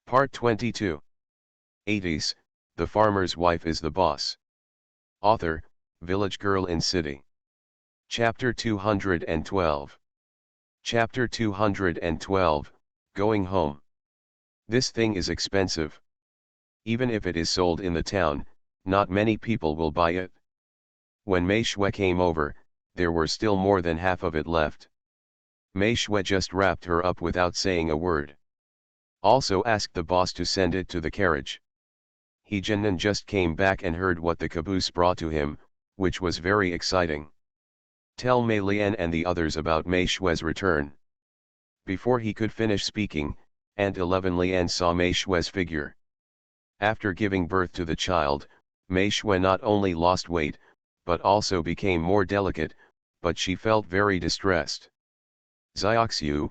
Part 22. 80s, The Farmer's Wife is the Boss. Author, Village Girl in City. Chapter 212. Chapter 212, Going Home. This thing is expensive. Even if it is sold in the town, not many people will buy it. When Mei Shui came over, there were still more than half of it left. Mei Shui just wrapped her up without saying a word. Also asked the boss to send it to the carriage. He Jinnan just came back and heard what the caboose brought to him, which was very exciting. Tell Mei Lian and the others about Mei Shui's return. Before he could finish speaking, Aunt 11 Lian saw Mei Shui's figure. After giving birth to the child, Mei Shui not only lost weight, but also became more delicate, but she felt very distressed. Zioxiu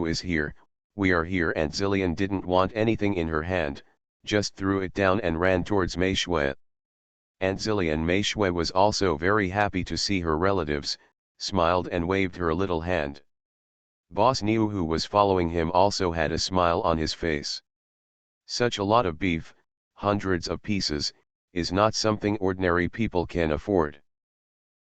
is here, we are here, and Zillian didn't want anything in her hand, just threw it down and ran towards Mei Shui. Aunt Zillian Mei Shui was also very happy to see her relatives, smiled and waved her little hand. Boss Niu, who was following him, also had a smile on his face. Such a lot of beef, hundreds of pieces, is not something ordinary people can afford.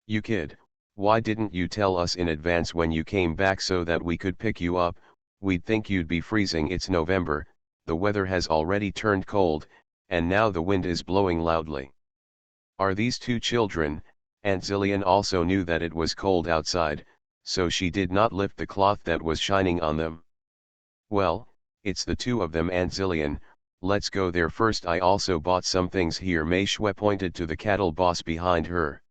You kid, why didn't you tell us in advance when you came back so that we could pick you up? We'd think you'd be freezing. It's November, the weather has already turned cold, and now the wind is blowing loudly. Are these two children? Aunt Zillian also knew that it was cold outside, so she did not lift the cloth that was shining on them. Well, it's the two of them, Aunt Zillian, let's go there first. I also bought some things here. Mei Shui pointed to the cattle boss behind her.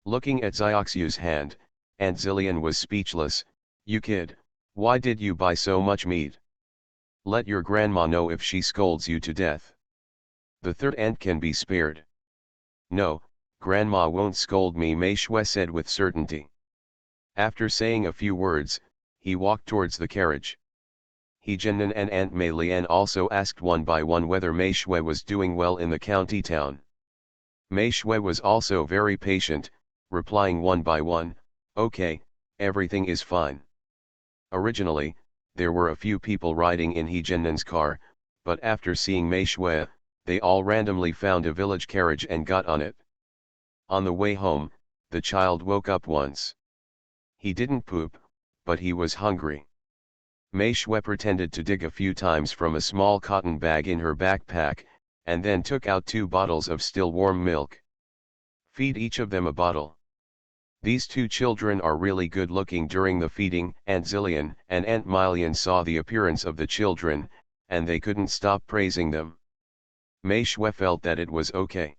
Looking at Zioxiu's hand, Aunt Zillian was speechless. You kid, why did you buy so much meat? Let your grandma know if she scolds you to death. The third aunt can be spared. No, grandma won't scold me, Mei Shui said with certainty. After saying a few words, he walked towards the carriage. He Jinnan and Aunt Mei Lian also asked one by one whether Mei Shui was doing well in the county town. Mei Shui was also very patient, replying one by one, okay, everything is fine. Originally, there were a few people riding in He Jinnan's car, but after seeing Mei Shui, they all randomly found a village carriage and got on it. On the way home, the child woke up once. He didn't poop, but he was hungry. Mei Shui pretended to dig a few times from a small cotton bag in her backpack, and then took out 2 bottles of still warm milk. Feed each of them a bottle. These two children are really good looking. During the feeding, Aunt Zillian and Aunt Milian saw the appearance of the children, and they couldn't stop praising them. Mei Shui felt that it was okay.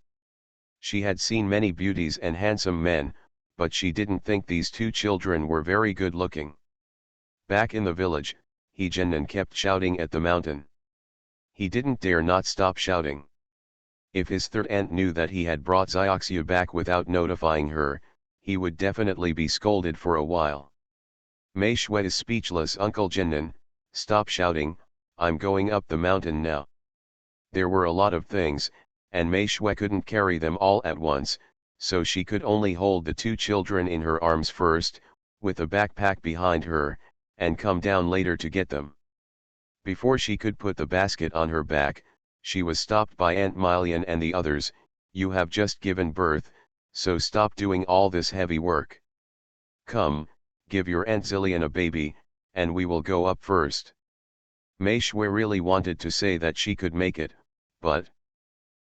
She had seen many beauties and handsome men, but she didn't think these two children were very good looking. Back in the village, He Jinnan kept shouting at the mountain. He didn't dare not stop shouting. If his third aunt knew that he had brought Zioxiu back without notifying her, he would definitely be scolded for a while. Mei Shui is speechless. Uncle Jinnan, stop shouting, I'm going up the mountain now. There were a lot of things, and Mei Shui couldn't carry them all at once, so she could only hold the two children in her arms first, with a backpack behind her, and come down later to get them. Before she could put the basket on her back, she was stopped by Aunt Milian and the others. You have just given birth, so stop doing all this heavy work. Come, give your Aunt Zillian a baby, and we will go up first. Mei Shui really wanted to say that she could make it, but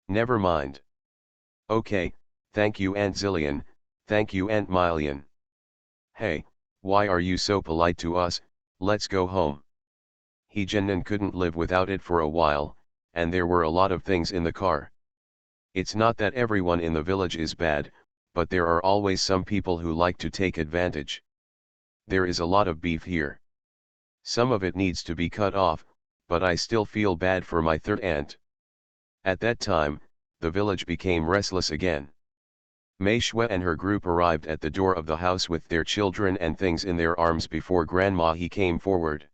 never mind. Okay, thank you Aunt Zillian, thank you Aunt Milian. Hey, why are you so polite to us? Let's go home. He Jinnan couldn't live without it for a while, and there were a lot of things in the car. It's not that everyone in the village is bad, but there are always some people who like to take advantage. There is a lot of beef here. Some of it needs to be cut off, but I still feel bad for my third aunt. At that time, the village became restless again. Mei Shui and her group arrived at the door of the house with their children and things in their arms. Before Grandma he came forward.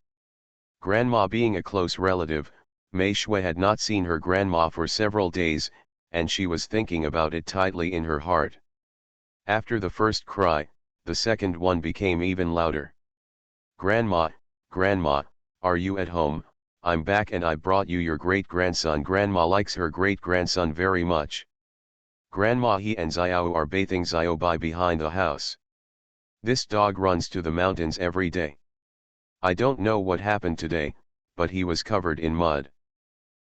Grandma being a close relative, Mei Shui had not seen her grandma for several days, and she was thinking about it tightly in her heart. After the first cry, the second one became even louder. Grandma, Grandma, are you at home? I'm back and I brought you your great-grandson. Grandma likes her great-grandson very much. Grandma he and Xiao are bathing Xiaobai behind the house. This dog runs to the mountains every day. I don't know what happened today, but he was covered in mud.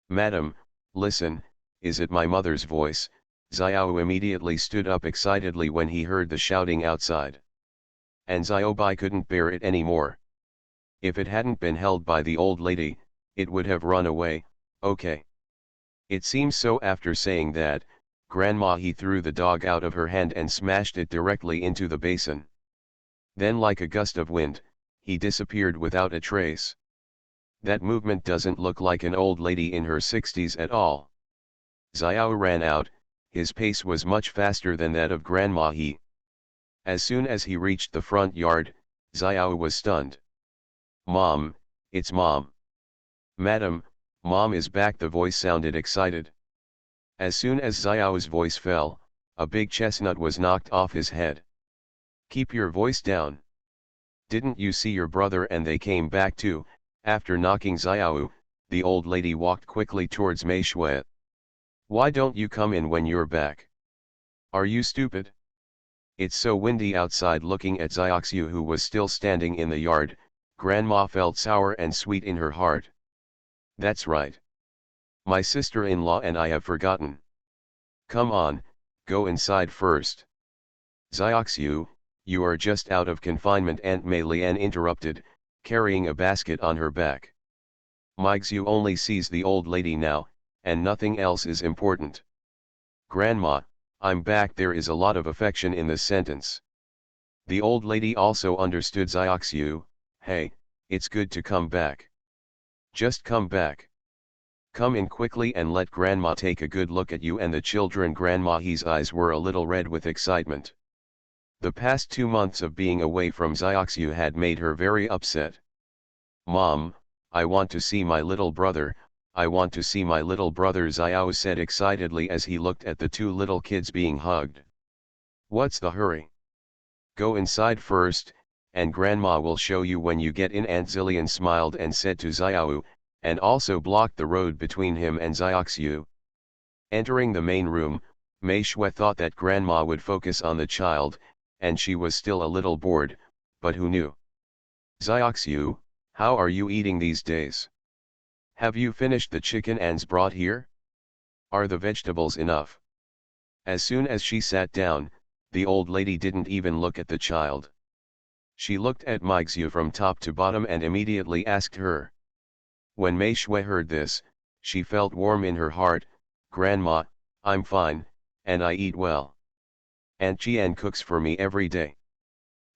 Madam, listen, is it my mother's voice? Xiao immediately stood up excitedly when he heard the shouting outside. And Xiaobai couldn't bear it anymore. If it hadn't been held by the old lady, it would have run away. Okay. It seems so. After saying that, Grandma he threw the dog out of her hand and smashed it directly into the basin. Then like a gust of wind, he disappeared without a trace. That movement doesn't look like an old lady in her 60s at all. Xiao ran out, his pace was much faster than that of Grandma he. As soon as he reached the front yard, Xiao was stunned. Mom, it's Mom. Madam, Mom is back. The voice sounded excited. As soon as Xiao's voice fell, a big chestnut was knocked off his head. Keep your voice down. Didn't you see your brother and they came back too? After knocking Xiao, the old lady walked quickly towards Mei Shui. Why don't you come in when you're back? Are you stupid? It's so windy outside. Looking at Xiaoxiu who was still standing in the yard, Grandma felt sour and sweet in her heart. That's right. My sister-in-law and I have forgotten. Come on, go inside first. Xiaoxiu, you are just out of confinement. Aunt Mei Lian interrupted, carrying a basket on her back. Meixiu only sees the old lady now, and nothing else is important. Grandma, I'm back. There is a lot of affection in this sentence. The old lady also understood Xiaoxiu. Hey, it's good to come back. Just come back. Come in quickly and let Grandma take a good look at you and the children. Grandma he's eyes were a little red with excitement. The past 2 months of being away from Xiaoxiu had made her very upset. Mom, I want to see my little brother, I want to see my little brother, Xiao said excitedly as he looked at the 2 little kids being hugged. What's the hurry? Go inside first, and Grandma will show you when you get in. Aunt Zillian smiled and said to Xiao, and also blocked the road between him and Xiaoxiu. Entering the main room, Mei Shui thought that Grandma would focus on the child, and she was still a little bored, but who knew? Xiaoxiu, how are you eating these days? Have you finished the chicken Anne's brought here? Are the vegetables enough? As soon as she sat down, the old lady didn't even look at the child. She looked at Meixiu from top to bottom and immediately asked her. When Mei Shui heard this, she felt warm in her heart. Grandma, I'm fine, and I eat well. Aunt Jian cooks for me every day.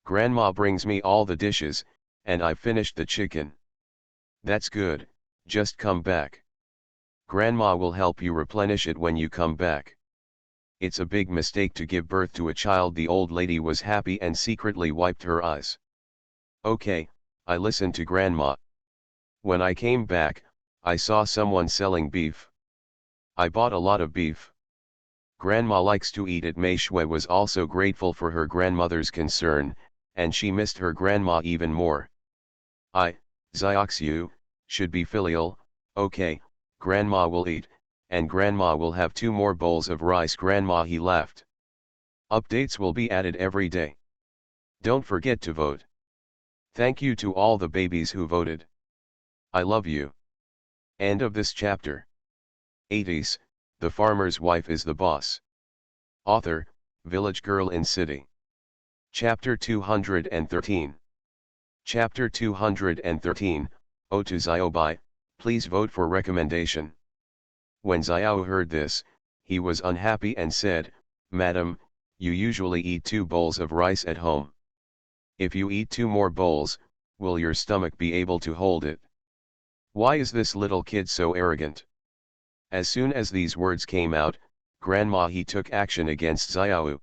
Grandma brings me all the dishes, and I've finished the chicken. That's good, just come back. Grandma will help you replenish it when you come back. It's a big mistake to give birth to a child. The old lady was happy and secretly wiped her eyes. Okay, I listened to Grandma. When I came back, I saw someone selling beef. I bought a lot of beef. Grandma likes to eat it. Mei Shui was also grateful for her grandmother's concern, and she missed her grandma even more. Xiaoxiu, should be filial. Okay, Grandma will eat, and Grandma will have 2 more bowls of rice. Grandma he laughed. Updates will be added every day. Don't forget to vote. Thank you to all the babies who voted. I love you. End of this chapter. 80s, the farmer's wife is the boss. Author, Village Girl in City. Chapter 213. Chapter 213, Oh to Xiaobai, please vote for recommendation. When Xiao heard this, he was unhappy and said, Madam, you usually eat 2 bowls of rice at home. If you eat 2 more bowls, will your stomach be able to hold it? Why is this little kid so arrogant? As soon as these words came out, Grandma he took action against Xiao.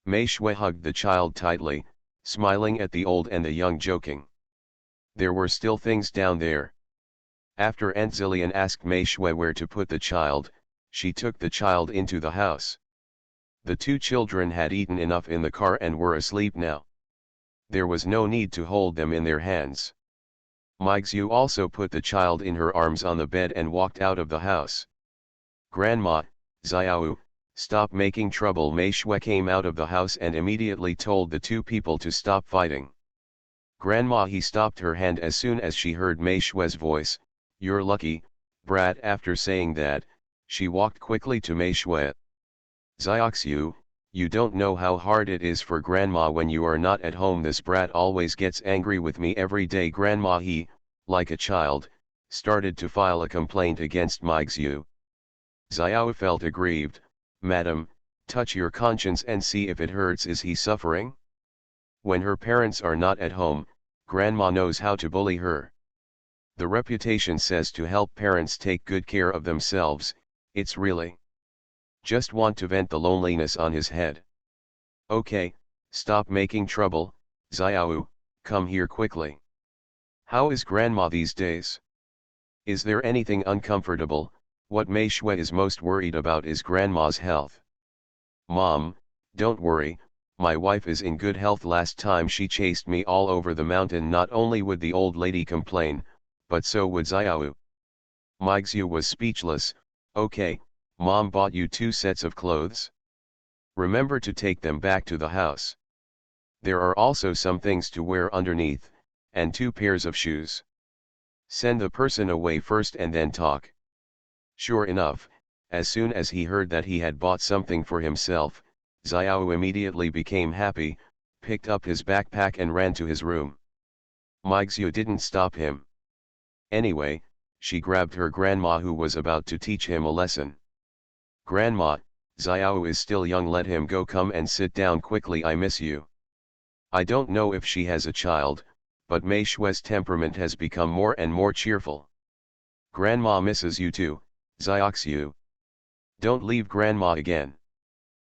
Mei Shui hugged the child tightly, smiling at the old and the young, joking. There were still things down there. After Aunt Zillian asked Mei Shui where to put the child, she took the child into the house. The 2 children had eaten enough in the car and were asleep now. There was no need to hold them in their hands. Mixu also put the child in her arms on the bed and walked out of the house. Grandma, Xiao, stop making trouble. Mei Shui came out of the house and immediately told the two people to stop fighting. Grandma he stopped her hand as soon as she heard Mei Shui's voice. You're lucky, brat. After saying that, she walked quickly to Mei Shui. Xiaoxiu, you don't know how hard it is for grandma when you are not at home. This brat always gets angry with me every day. Grandma he, like a child, started to file a complaint against Mixu. Xiao felt aggrieved. Madam, touch your conscience and see if it hurts. Is he suffering? When her parents are not at home, grandma knows how to bully her. The reputation says to help parents take good care of themselves. It's really just want to vent the loneliness on his head. Okay, stop making trouble. Xiao, come here quickly. How is grandma these days? Is there anything uncomfortable? What Mei Shui is most worried about is grandma's health. Mom, don't worry, my wife is in good health. Last time she chased me all over the mountain. Not only would the old lady complain, but so would Xiao. Mixu was speechless. Okay, Mom bought you 2 sets of clothes. Remember to take them back to the house. There are also some things to wear underneath, and 2 pairs of shoes. Send the person away first and then talk. Sure enough, as soon as he heard that he had bought something for himself, Xiao immediately became happy, picked up his backpack and ran to his room. Mixu didn't stop him. Anyway, she grabbed her grandma who was about to teach him a lesson. Grandma, Xiao is still young, let him go. Come and sit down quickly, I miss you. I don't know if she has a child, but Mei Shui's temperament has become more and more cheerful. Grandma misses you too, Xiaoxiu. Don't leave grandma again.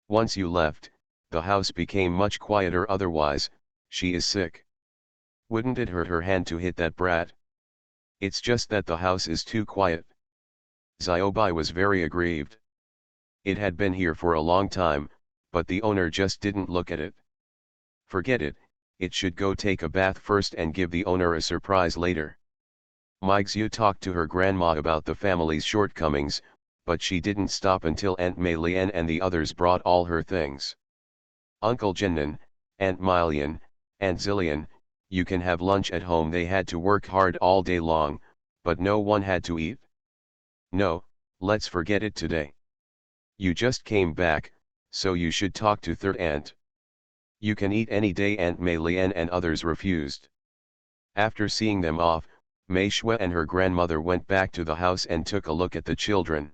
Once you left, the house became much quieter. Otherwise, she is sick. Wouldn't it hurt her hand to hit that brat? It's just that the house is too quiet. Xiaobai was very aggrieved. It had been here for a long time, but the owner just didn't look at it. Forget it, it should go take a bath first and give the owner a surprise later. Mixu talked to her grandma about the family's shortcomings, but she didn't stop until Aunt Mei Lian and the others brought all her things. Uncle Jinnan, Aunt Milian, Aunt Zillian, you can have lunch at home. They had to work hard all day long, but no one had to eat. No, let's forget it today. You just came back, so you should talk to third aunt. You can eat any day. Aunt Mei Lian and others refused. After seeing them off, Mei Shui and her grandmother went back to the house and took a look at the children.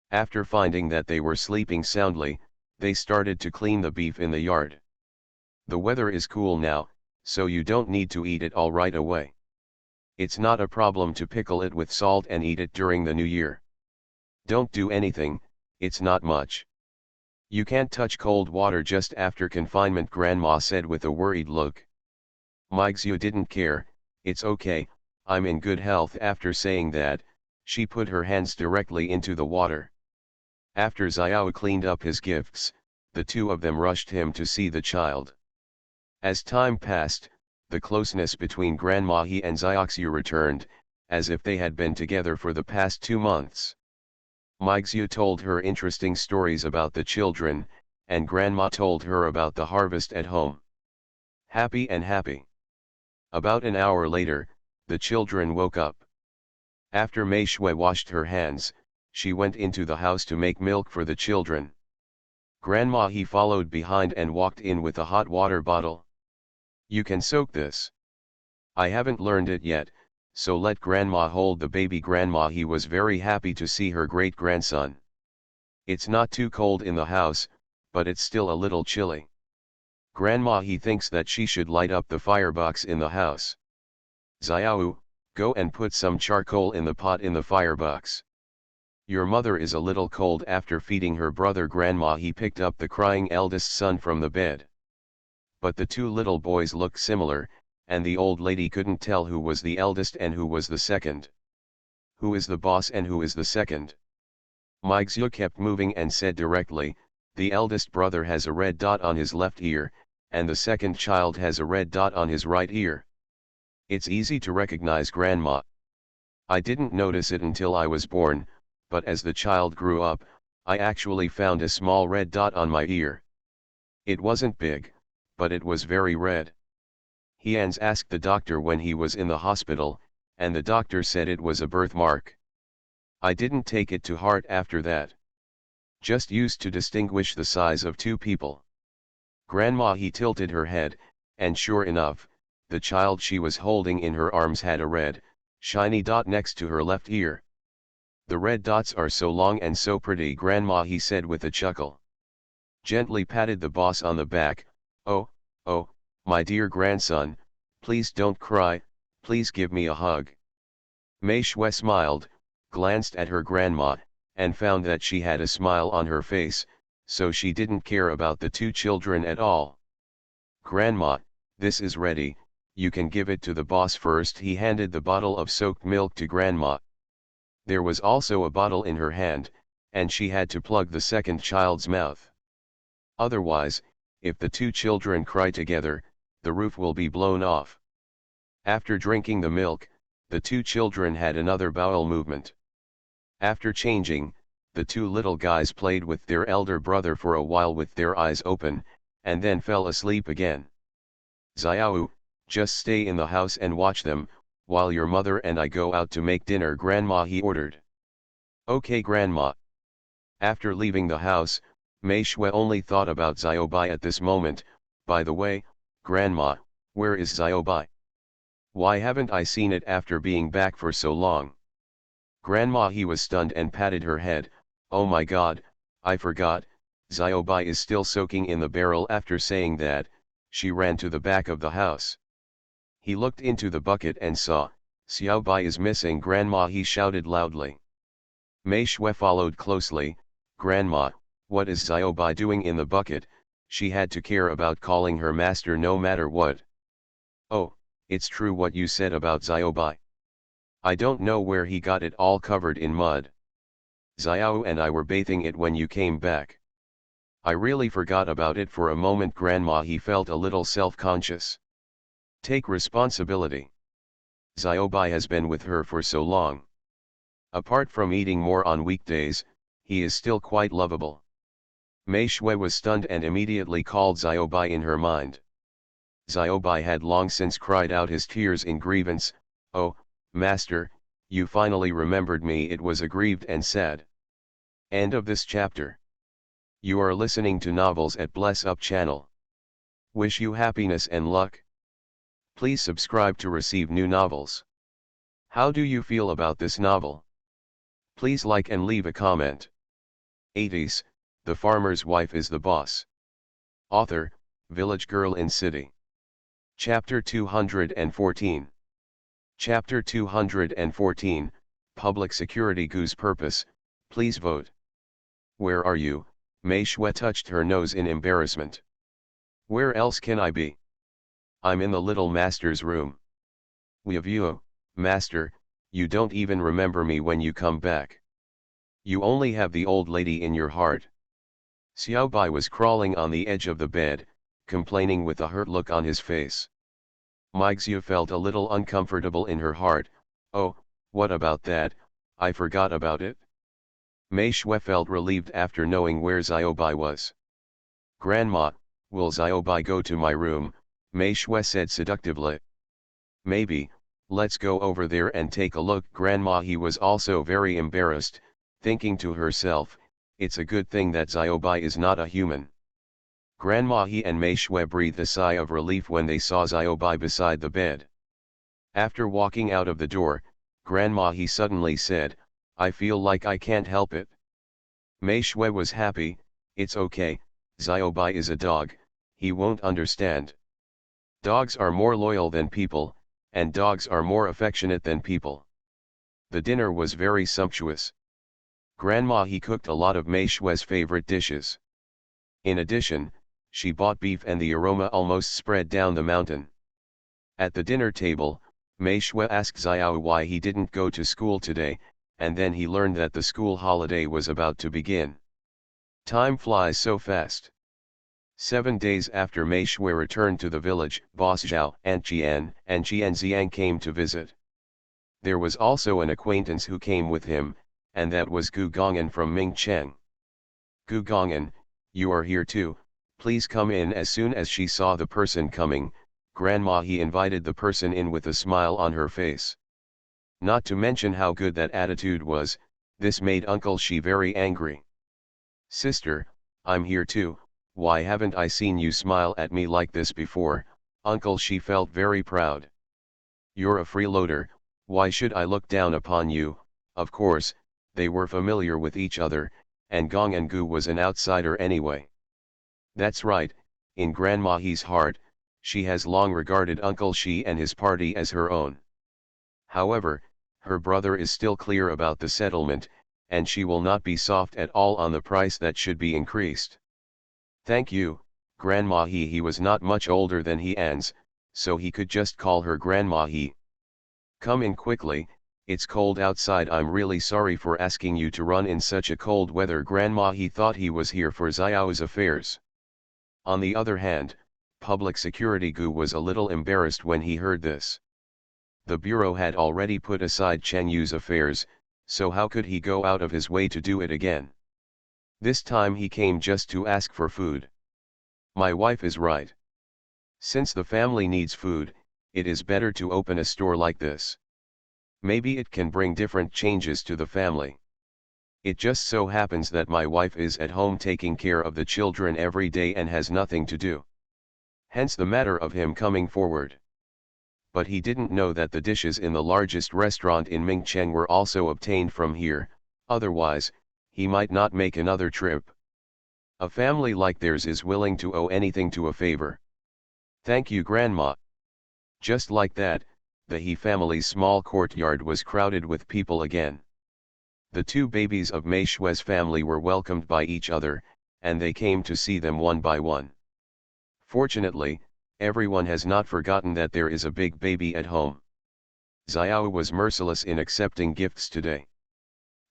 After finding that they were sleeping soundly, they started to clean the beef in the yard. The weather is cool now, so you don't need to eat it all right away. It's not a problem to pickle it with salt and eat it during the new year. Don't do anything, it's not much. You can't touch cold water just after confinement, grandma said with a worried look. Mixu didn't care. It's okay, I'm in good health. After saying that, she put her hands directly into the water. After Xiao cleaned up his gifts, the two of them rushed him to see the child. As time passed, the closeness between Grandma He and Xiaoxiu returned, as if they had been together for the past 2 months. Mixu told her interesting stories about the children, and Grandma told her about the harvest at home. Happy and happy. About an hour later, the children woke up. After Mei Shui washed her hands, she went into the house to make milk for the children. Grandma He followed behind and walked in with a hot water bottle. You can soak this. I haven't learned it yet, so let Grandma hold the baby. Grandma He was very happy to see her great-grandson. It's not too cold in the house, but it's still a little chilly. Grandma He thinks that she should light up the firebox in the house. Xiao, go and put some charcoal in the pot in the firebox. Your mother is a little cold. After feeding her brother, Grandma He picked up the crying eldest son from the bed. But the 2 little boys looked similar, and the old lady couldn't tell who was the eldest and who was the second. Who is the boss and who is the second? Mixu kept moving and said directly, the eldest brother has a red dot on his left ear, and the second child has a red dot on his right ear. It's easy to recognize grandma. I didn't notice it until I was born, but as the child grew up, I actually found a small red dot on my ear. It wasn't big, but it was very red. Hans asked the doctor when he was in the hospital, and the doctor said it was a birthmark. I didn't take it to heart after that. Just used to distinguish the size of two people. Grandma he tilted her head, and sure enough, the child she was holding in her arms had a red, shiny dot next to her left ear. The red dots are so long and so pretty, Grandma he said with a chuckle. Gently patted the boss on the back. Oh, my dear grandson, please don't cry, please give me a hug. Mei Shui smiled, glanced at her grandma, and found that she had a smile on her face, so she didn't care about the two children at all. Grandma, this is ready, you can give it to the boss first. He handed the bottle of soaked milk to Grandma. There was also a bottle in her hand, and she had to plug the second child's mouth. Otherwise, if the two children cry together, the roof will be blown off. After drinking the milk, the two children had another bowel movement. After changing, the two little guys played with their elder brother for a while with their eyes open, and then fell asleep again. Xiao, just stay in the house and watch them, while your mother and I go out to make dinner, Grandma he ordered. Okay Grandma. After leaving the house, Mei Shui only thought about Xiaobai at this moment. By the way, Grandma, where is Xiaobai? Why haven't I seen it after being back for so long? Grandma he was stunned and patted her head. Oh my god, I forgot, Xiaobai is still soaking in the barrel. After saying that, she ran to the back of the house. He looked into the bucket and saw, Xiaobai is missing. Grandma he shouted loudly. Mei Shui followed closely. Grandma, what is Xiaobai doing in the bucket? She had to care about calling her master no matter what. Oh, it's true what you said about Xiaobai. I don't know where he got it all covered in mud. Xiao and I were bathing it when you came back. I really forgot about it for a moment. Grandma he felt a little self-conscious. Take responsibility. Xiaobai has been with her for so long. Apart from eating more on weekdays, he is still quite lovable. Mei Shui was stunned and immediately called Xiaobai in her mind. Xiaobai had long since cried out his tears in grievance. Oh, master, you finally remembered me. It was aggrieved and sad. End of this chapter. You are listening to Novels at Bless Up channel. Wish you happiness and luck. Please subscribe to receive new novels. How do you feel about this novel? Please like and leave a comment. 80s, The Farmer's Wife is the Boss. Author, Village Girl in City. Chapter 214. Chapter 214, Public Security Goose Purpose, Please vote. Where are you? Mei Shui touched her nose in embarrassment. Where else can I be? I'm in the little master's room. You, master, you don't even remember me when you come back. You only have the old lady in your heart. Xiaobai was crawling on the edge of the bed, complaining with a hurt look on his face. Meixia felt a little uncomfortable in her heart. Oh, what about that? I forgot about it. Mei Shui felt relieved after knowing where Xiaobai was. Grandma, will Xiaobai go to my room? Mei Shui said seductively. Maybe, let's go over there and take a look. Grandma he was also very embarrassed, thinking to herself, it's a good thing that Xiaobai is not a human. Grandma he and Mei Shui breathed a sigh of relief when they saw Xiaobai beside the bed. After walking out of the door, Grandma he suddenly said, I feel like I can't help it. Mei Shui was happy. It's okay, Xiaobai is a dog, he won't understand. Dogs are more loyal than people, and dogs are more affectionate than people. The dinner was very sumptuous. Grandma he cooked a lot of Mei Shui's favorite dishes. In addition, she bought beef and the aroma almost spread down the mountain. At the dinner table, Mei Shui asked Xiao why he didn't go to school today, and then he learned that the school holiday was about to begin. Time flies so fast. 7 days after Mei Shui returned to the village, boss Zhao, Aunt Jian, and Jian Ziang came to visit. There was also an acquaintance who came with him, and that was Gu Gongan from Mingcheng. Gu Gongan, you are here too, please come in. As soon as she saw the person coming, Grandma He invited the person in with a smile on her face. Not to mention how good that attitude was, this made Uncle Shi very angry. Sister, I'm here too, why haven't I seen you smile at me like this before? Uncle Shi felt very proud. You're a freeloader, why should I look down upon you? Of course, they were familiar with each other, and Gong and Gu was an outsider anyway. That's right, in Grandma He's heart, she has long regarded Uncle Shi and his party as her own. However, her brother is still clear about the settlement, and she will not be soft at all on the price that should be increased. Thank you, Grandma He was not much older than he Ans, so he could just call her Grandma He. Come in quickly, it's cold outside. I'm really sorry for asking you to run in such a cold weather. Grandma He thought he was here for Xiao's affairs. On the other hand, Public Security Gu was a little embarrassed when he heard this. The bureau had already put aside Cheng Yu's affairs, so how could he go out of his way to do it again? This time he came just to ask for food. My wife is right. Since the family needs food, it is better to open a store like this. Maybe it can bring different changes to the family. It just so happens that my wife is at home taking care of the children every day and has nothing to do. Hence the matter of him coming forward. But he didn't know that the dishes in the largest restaurant in Mingcheng were also obtained from here, otherwise, he might not make another trip. A family like theirs is willing to owe anything to a favor. Thank you, Grandma. Just like that, the He family's small courtyard was crowded with people again. The two babies of Mei Shui's family were welcomed by each other, and they came to see them one by one. Fortunately, everyone has not forgotten that there is a big baby at home. Xiao was merciless in accepting gifts today.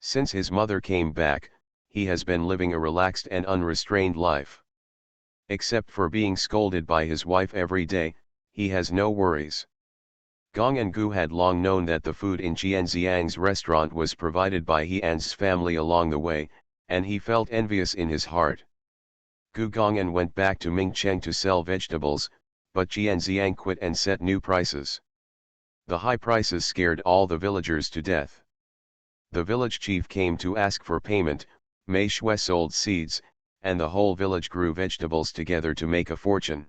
Since his mother came back, he has been living a relaxed and unrestrained life. Except for being scolded by his wife every day, he has no worries. Gong and Gu had long known that the food in Jianxiang's restaurant was provided by He An's family along the way, and he felt envious in his heart. Gu Gong'an went back to Mingcheng to sell vegetables, but Jianxiang quit and set new prices. The high prices scared all the villagers to death. The village chief came to ask for payment. Mei Shui sold seeds, and the whole village grew vegetables together to make a fortune.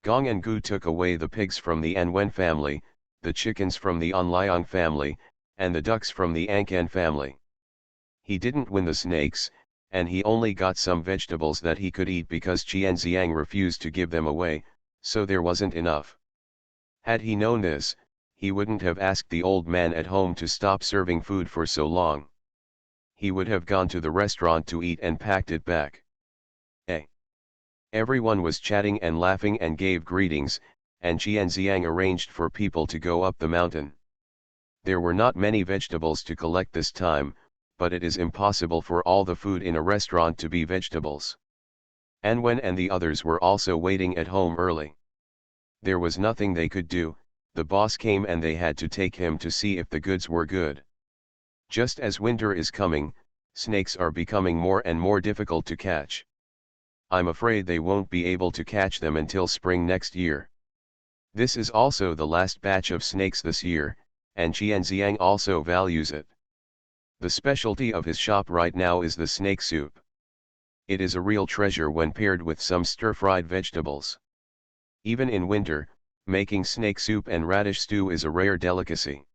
Gong and Gu took away the pigs from the Anwen family, the chickens from the Anliang family, and the ducks from the Angkan family. He didn't win the snakes, and he only got some vegetables that he could eat because Jianxiang refused to give them away, so there wasn't enough. Had he known this, he wouldn't have asked the old man at home to stop serving food for so long. He would have gone to the restaurant to eat and packed it back. Everyone was chatting and laughing and gave greetings, and Jianxiang arranged for people to go up the mountain. There were not many vegetables to collect this time, but it is impossible for all the food in a restaurant to be vegetables. Anwen and the others were also waiting at home early. There was nothing they could do, the boss came and they had to take him to see if the goods were good. Just as winter is coming, snakes are becoming more and more difficult to catch. I'm afraid they won't be able to catch them until spring next year. This is also the last batch of snakes this year, and Jianxiang also values it. The specialty of his shop right now is the snake soup. It is a real treasure when paired with some stir-fried vegetables. Even in winter, making snake soup and radish stew is a rare delicacy.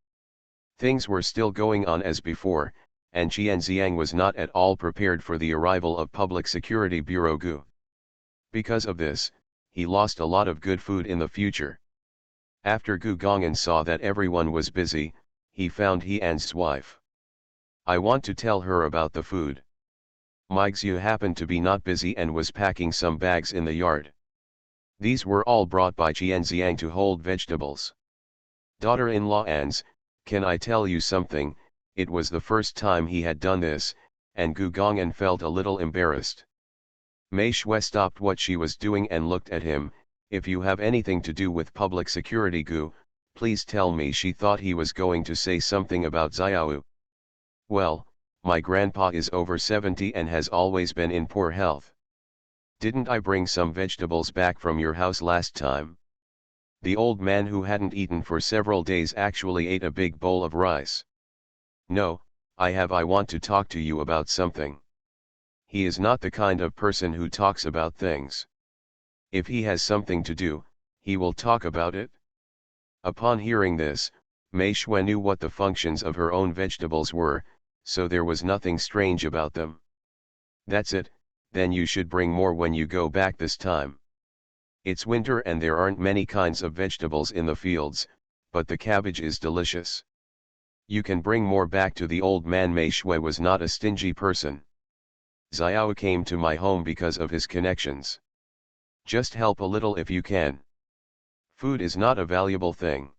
Things were still going on as before, and Jianxiang was not at all prepared for the arrival of Public Security Bureau Gu. Because of this, he lost a lot of good food in the future. After Gu Gong'an saw that everyone was busy, he found He An's wife. I want to tell her about the food. My Xiu happened to be not busy and was packing some bags in the yard. These were all brought by Jianxiang to hold vegetables. Daughter-in-law Ans, can I tell you something? It was the first time he had done this, and Gu Gong'an felt a little embarrassed. Mei Shui stopped what she was doing and looked at him. If you have anything to do with public security Gu, please tell me. She thought he was going to say something about Xiao. Well, my grandpa is over 70 and has always been in poor health. Didn't I bring some vegetables back from your house last time? The old man who hadn't eaten for several days actually ate a big bowl of rice. No, I have. I want to talk to you about something. He is not the kind of person who talks about things. If he has something to do, he will talk about it. Upon hearing this, Mei Shui knew what the functions of her own vegetables were, so there was nothing strange about them. That's it, then you should bring more when you go back this time. It's winter and there aren't many kinds of vegetables in the fields, but the cabbage is delicious. You can bring more back to the old man. Mei Shui was not a stingy person. Xiao came to my home because of his connections. Just help a little if you can. Food is not a valuable thing.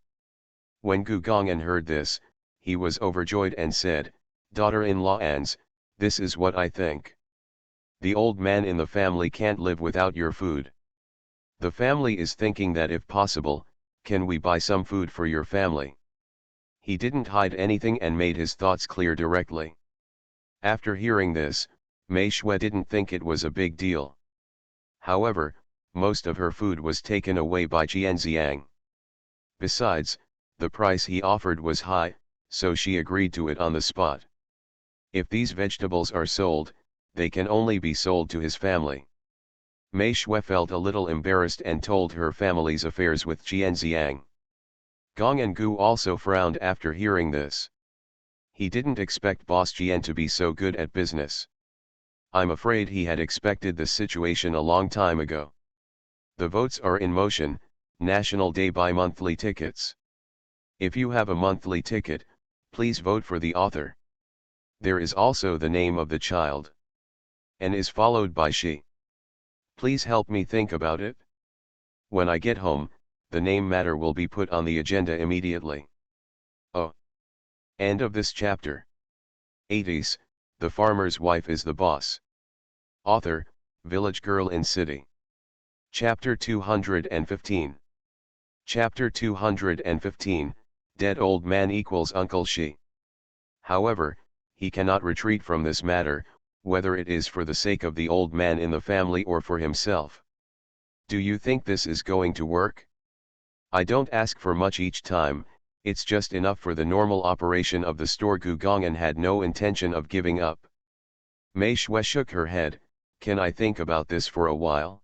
When Gu Gong'an heard this, he was overjoyed and said, "Daughter-in-law Ans, this is what I think. The old man in the family can't live without your food. The family is thinking that if possible, can we buy some food for your family?" He didn't hide anything and made his thoughts clear directly. After hearing this, Mei Shui didn't think it was a big deal. However, most of her food was taken away by Jianxiang. Besides, the price he offered was high, so she agreed to it on the spot. If these vegetables are sold, they can only be sold to his family. Mei Shui felt a little embarrassed and told her family's affairs with Jianxiang. Gong and Gu also frowned after hearing this. He didn't expect Boss Jian to be so good at business. I'm afraid he had expected the situation a long time ago. The votes are in motion. National Day buy monthly tickets. If you have a monthly ticket, please vote for the author. There is also the name of the child. N is followed by she. Please help me think about it. When I get home, the name matter will be put on the agenda immediately. Oh. End of this chapter. 80s, The Farmer's Wife is the Boss. Author, Village Girl in City. Chapter 215. Chapter 215, Dead Old Man equals Uncle Shi. However, he cannot retreat from this matter, whether it is for the sake of the old man in the family or for himself. Do you think this is going to work? I don't ask for much each time, it's just enough for the normal operation of the store. Gu Gong'an had no intention of giving up. Mei Shui shook her head. Can I think about this for a while?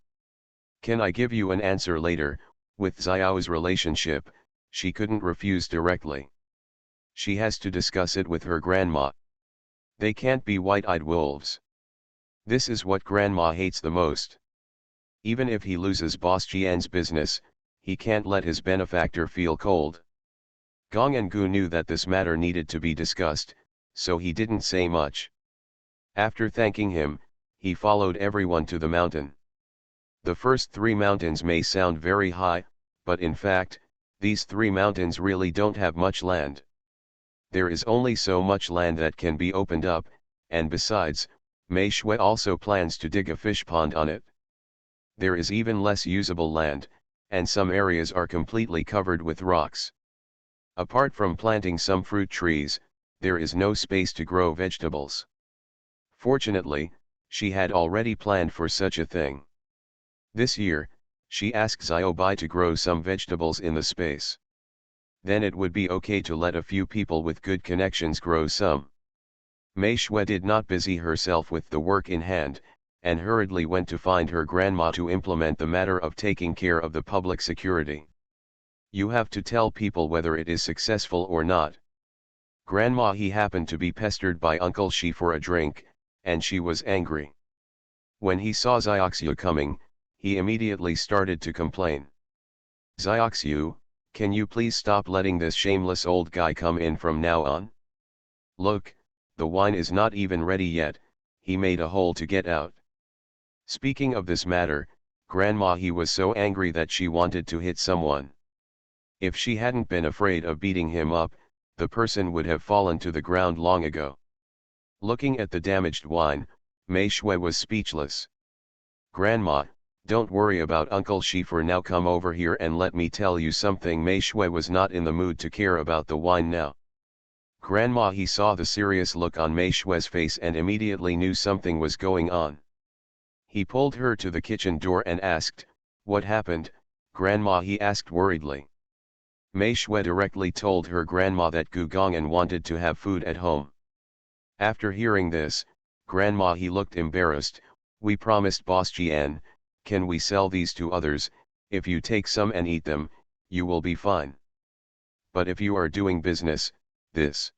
Can I give you an answer later? With Xiao's relationship, she couldn't refuse directly. She has to discuss it with her grandma. They can't be white-eyed wolves. This is what grandma hates the most. Even if he loses Boss Jian's business, he can't let his benefactor feel cold. Gong and Gu knew that this matter needed to be discussed, so he didn't say much. After thanking him, he followed everyone to the mountain. The first 3 mountains may sound very high, but in fact, these 3 mountains really don't have much land. There is only so much land that can be opened up, and besides, Mei Shui also plans to dig a fish pond on it. There is even less usable land, and some areas are completely covered with rocks. Apart from planting some fruit trees, there is no space to grow vegetables. Fortunately, she had already planned for such a thing. This year, she asked Xiaobai to grow some vegetables in the space. Then it would be okay to let a few people with good connections grow some. Mei Shui did not busy herself with the work in hand, and hurriedly went to find her grandma to implement the matter of taking care of the public security. You have to tell people whether it is successful or not. Grandma, he happened to be pestered by Uncle Shi for a drink, and she was angry. When he saw Xiaoxiu coming, he immediately started to complain. Xiaoxiu, can you please stop letting this shameless old guy come in from now on? Look, the wine is not even ready yet, he made a hole to get out. Speaking of this matter, Grandma, he was so angry that she wanted to hit someone. If she hadn't been afraid of beating him up, the person would have fallen to the ground long ago. Looking at the damaged wine, Mei Shui was speechless. Grandma, don't worry about Uncle Shi for now, come over here and let me tell you something. Mei Shui was not in the mood to care about the wine now. Grandma, he saw the serious look on Mei Shui's face and immediately knew something was going on. He pulled her to the kitchen door and asked, "What happened, Grandma?" he asked worriedly. Mei Shui directly told her grandma that Gu Gong'an wanted to have food at home. After hearing this, Grandma, he looked embarrassed. "We promised Boss Jian, can we sell these to others? If you take some and eat them, you will be fine. But if you are doing business, this."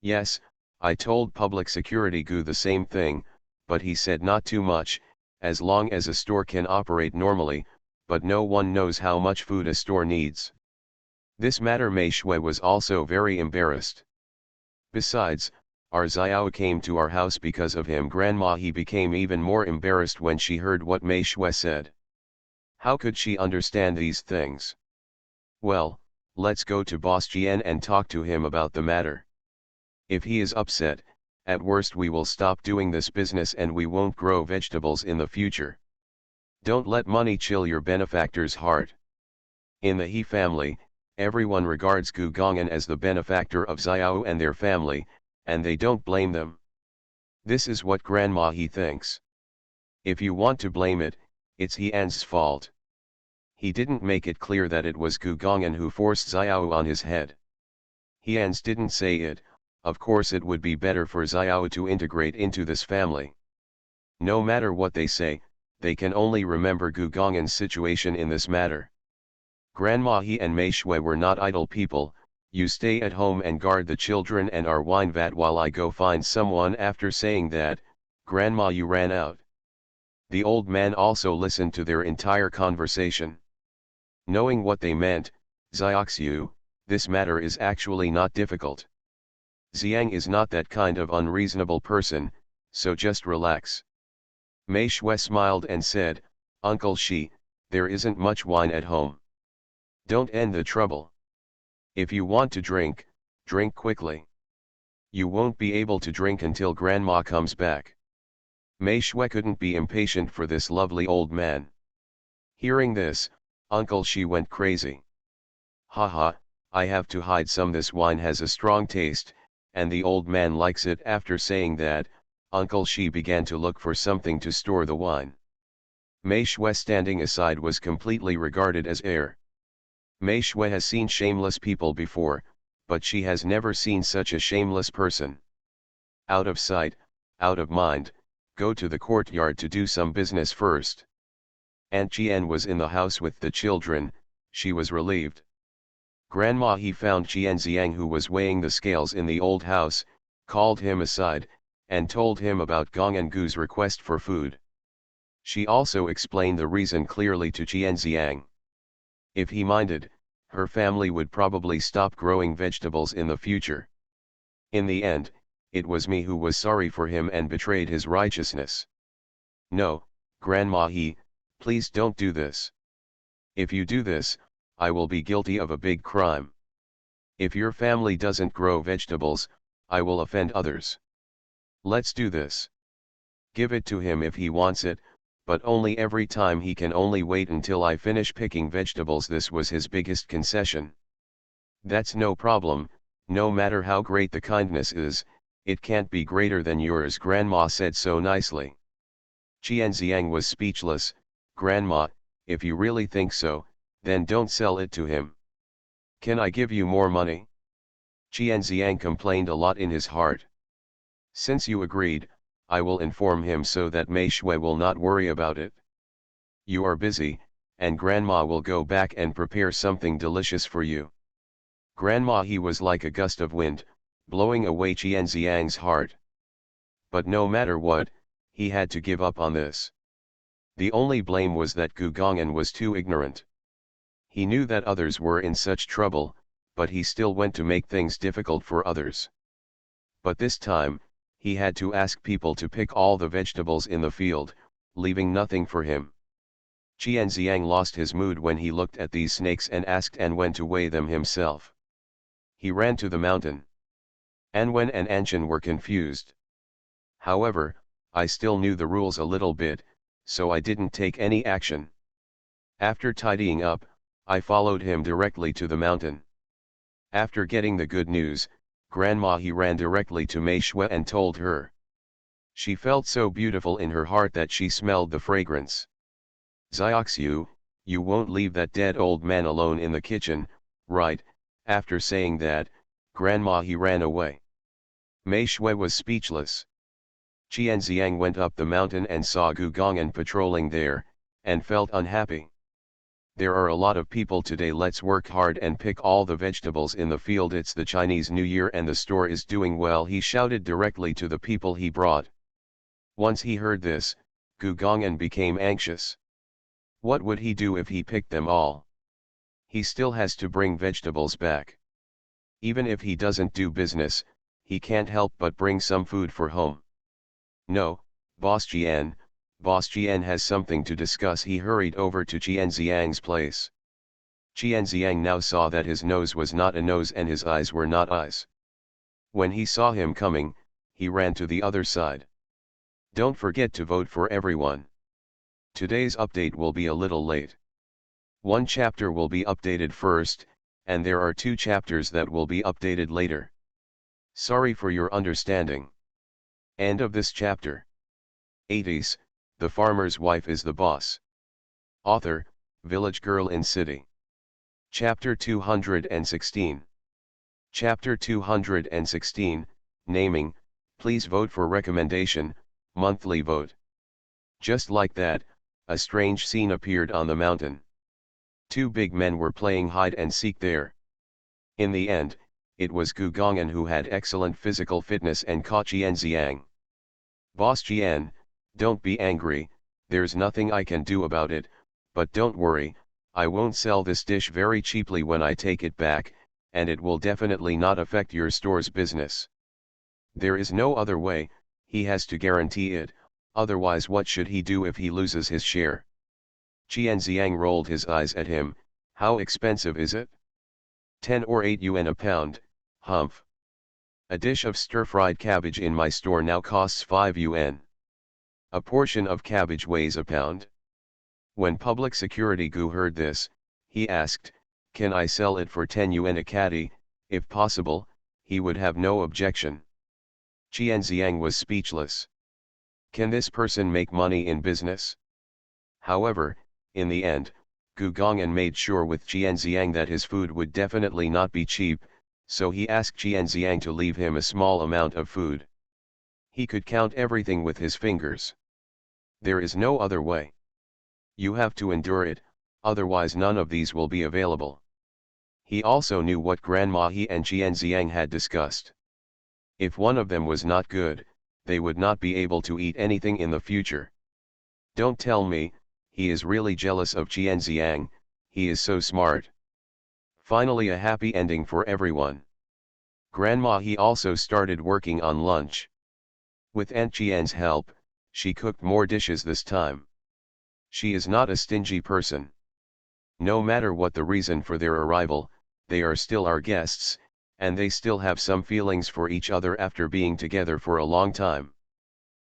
"Yes, I told public security Gu the same thing, but he said not too much, as long as a store can operate normally, but no one knows how much food a store needs." This matter, Mei Shui was also very embarrassed. Besides, our Xiao came to our house because of him. Grandma, he became even more embarrassed when she heard what Mei Shui said. How could she understand these things? "Well, let's go to Boss Jian and talk to him about the matter. If he is upset, at worst we will stop doing this business and we won't grow vegetables in the future. Don't let money chill your benefactor's heart." In the He family, everyone regards Gu Gong'an as the benefactor of Xiao and their family, and they don't blame them. This is what Grandma He thinks. If you want to blame it, it's He An's fault. He didn't make it clear that it was Gu Gong'an who forced Xiao on his head. He An's didn't say it. Of course it would be better for Xiao to integrate into this family. No matter what they say, they can only remember Gu Gong'an's situation in this matter. Grandma He and Mei Shui were not idle people. "You stay at home and guard the children and our wine vat while I go find someone." After saying that, Grandma Yu ran out. The old man also listened to their entire conversation. Knowing what they meant, "Xiaoxiu, this matter is actually not difficult. Xiang is not that kind of unreasonable person, so just relax." Mei Shui smiled and said, "Uncle Shi, there isn't much wine at home. Don't end the trouble. If you want to drink, drink quickly. You won't be able to drink until Grandma comes back." Mei Shui couldn't be impatient for this lovely old man. Hearing this, Uncle Shi went crazy. "Haha, I have to hide some. This wine has a strong taste, and the old man likes it." After saying that, Uncle Shi began to look for something to store the wine. Mei Shui standing aside was completely regarded as heir. Mei Shui has seen shameless people before, but she has never seen such a shameless person. Out of sight, out of mind, go to the courtyard to do some business first. Aunt Jian was in the house with the children. She was relieved. Grandma He found Qian Xiang, who was weighing the scales in the old house, called him aside, and told him about Gong and Gu's request for food. She also explained the reason clearly to Qian Xiang. If he minded, her family would probably stop growing vegetables in the future. In the end, it was me who was sorry for him and betrayed his righteousness. "No, Grandma He, please don't do this. If you do this, I will be guilty of a big crime. If your family doesn't grow vegetables, I will offend others. Let's do this. Give it to him if he wants it, but only every time. He can only wait until I finish picking vegetables." This was his biggest concession. "That's no problem, no matter how great the kindness is, it can't be greater than yours," Grandma said so nicely. Qian Xiang was speechless. "Grandma, if you really think so, then don't sell it to him. Can I give you more money?" Qian Xiang complained a lot in his heart. "Since you agreed, I will inform him so that Mei Shui will not worry about it. You are busy, and Grandma will go back and prepare something delicious for you." Grandma He was like a gust of wind, blowing away Qian Xiang's heart. But no matter what, he had to give up on this. The only blame was that Gu Gong'an was too ignorant. He knew that others were in such trouble, but he still went to make things difficult for others. But this time, he had to ask people to pick all the vegetables in the field, leaving nothing for him. Qian Xiang lost his mood when he looked at these snakes and asked Anwen to weigh them himself. He ran to the mountain. Anwen and Anshan were confused. "However, I still knew the rules a little bit, so I didn't take any action. After tidying up, I followed him directly to the mountain. After getting the good news, Grandma he ran directly to Mei Shui and told her. She felt so beautiful in her heart that she smelled the fragrance. Xiaoxiu, you won't leave that dead old man alone in the kitchen, right? After saying that, Grandma he ran away. Mei Shui was speechless. Qianxiang went up the mountain and saw Gu Gong'an patrolling there, and felt unhappy. There are a lot of people today, let's work hard and pick all the vegetables in the field, it's the Chinese New Year and the store is doing well, he shouted directly to the people he brought. Once he heard this, Gu Gong'an became anxious. What would he do if he picked them all? He still has to bring vegetables back. Even if he doesn't do business, he can't help but bring some food for home. No, Boss Jian has something to discuss. He hurried over to Qianxiang's place. Qianxiang now saw that his nose was not a nose and his eyes were not eyes. When he saw him coming, he ran to the other side. Don't forget to vote for everyone. Today's update will be a little late. One chapter will be updated first, and there are 2 chapters that will be updated later. Sorry for your understanding. End of this chapter. 80s, the farmer's wife is the boss. Author, Village Girl in City. Chapter 216. Chapter 216, Naming, please vote for recommendation, monthly vote. Just like that, a strange scene appeared on the mountain. 2 big men were playing hide and seek there. In the end, it was Gu Gong'an who had excellent physical fitness and caught Qianxiang. Boss Jian, don't be angry, there's nothing I can do about it, but don't worry, I won't sell this dish very cheaply when I take it back, and it will definitely not affect your store's business. There is no other way, he has to guarantee it, otherwise what should he do if he loses his share? Qianxiang rolled his eyes at him. How expensive is it? 10 or 8 yuan a pound, humph. A dish of stir-fried cabbage in my store now costs 5 yuan. A portion of cabbage weighs a pound. When Public Security Gu heard this, he asked, can I sell it for 10 yuan a caddy? If possible, he would have no objection. Qianxiang was speechless. Can this person make money in business? However, in the end, Gu Gong'an made sure with Qianxiang that his food would definitely not be cheap, so he asked Qianxiang to leave him a small amount of food. He could count everything with his fingers. There is no other way. You have to endure it, otherwise none of these will be available. He also knew what Grandma he and Qianxiang had discussed. If one of them was not good, they would not be able to eat anything in the future. Don't tell me, he is really jealous of Qianxiang, he is so smart. Finally a happy ending for everyone. Grandma he also started working on lunch. With Aunt Qian's help, she cooked more dishes this time. She is not a stingy person. No matter what the reason for their arrival, they are still our guests, and they still have some feelings for each other after being together for a long time.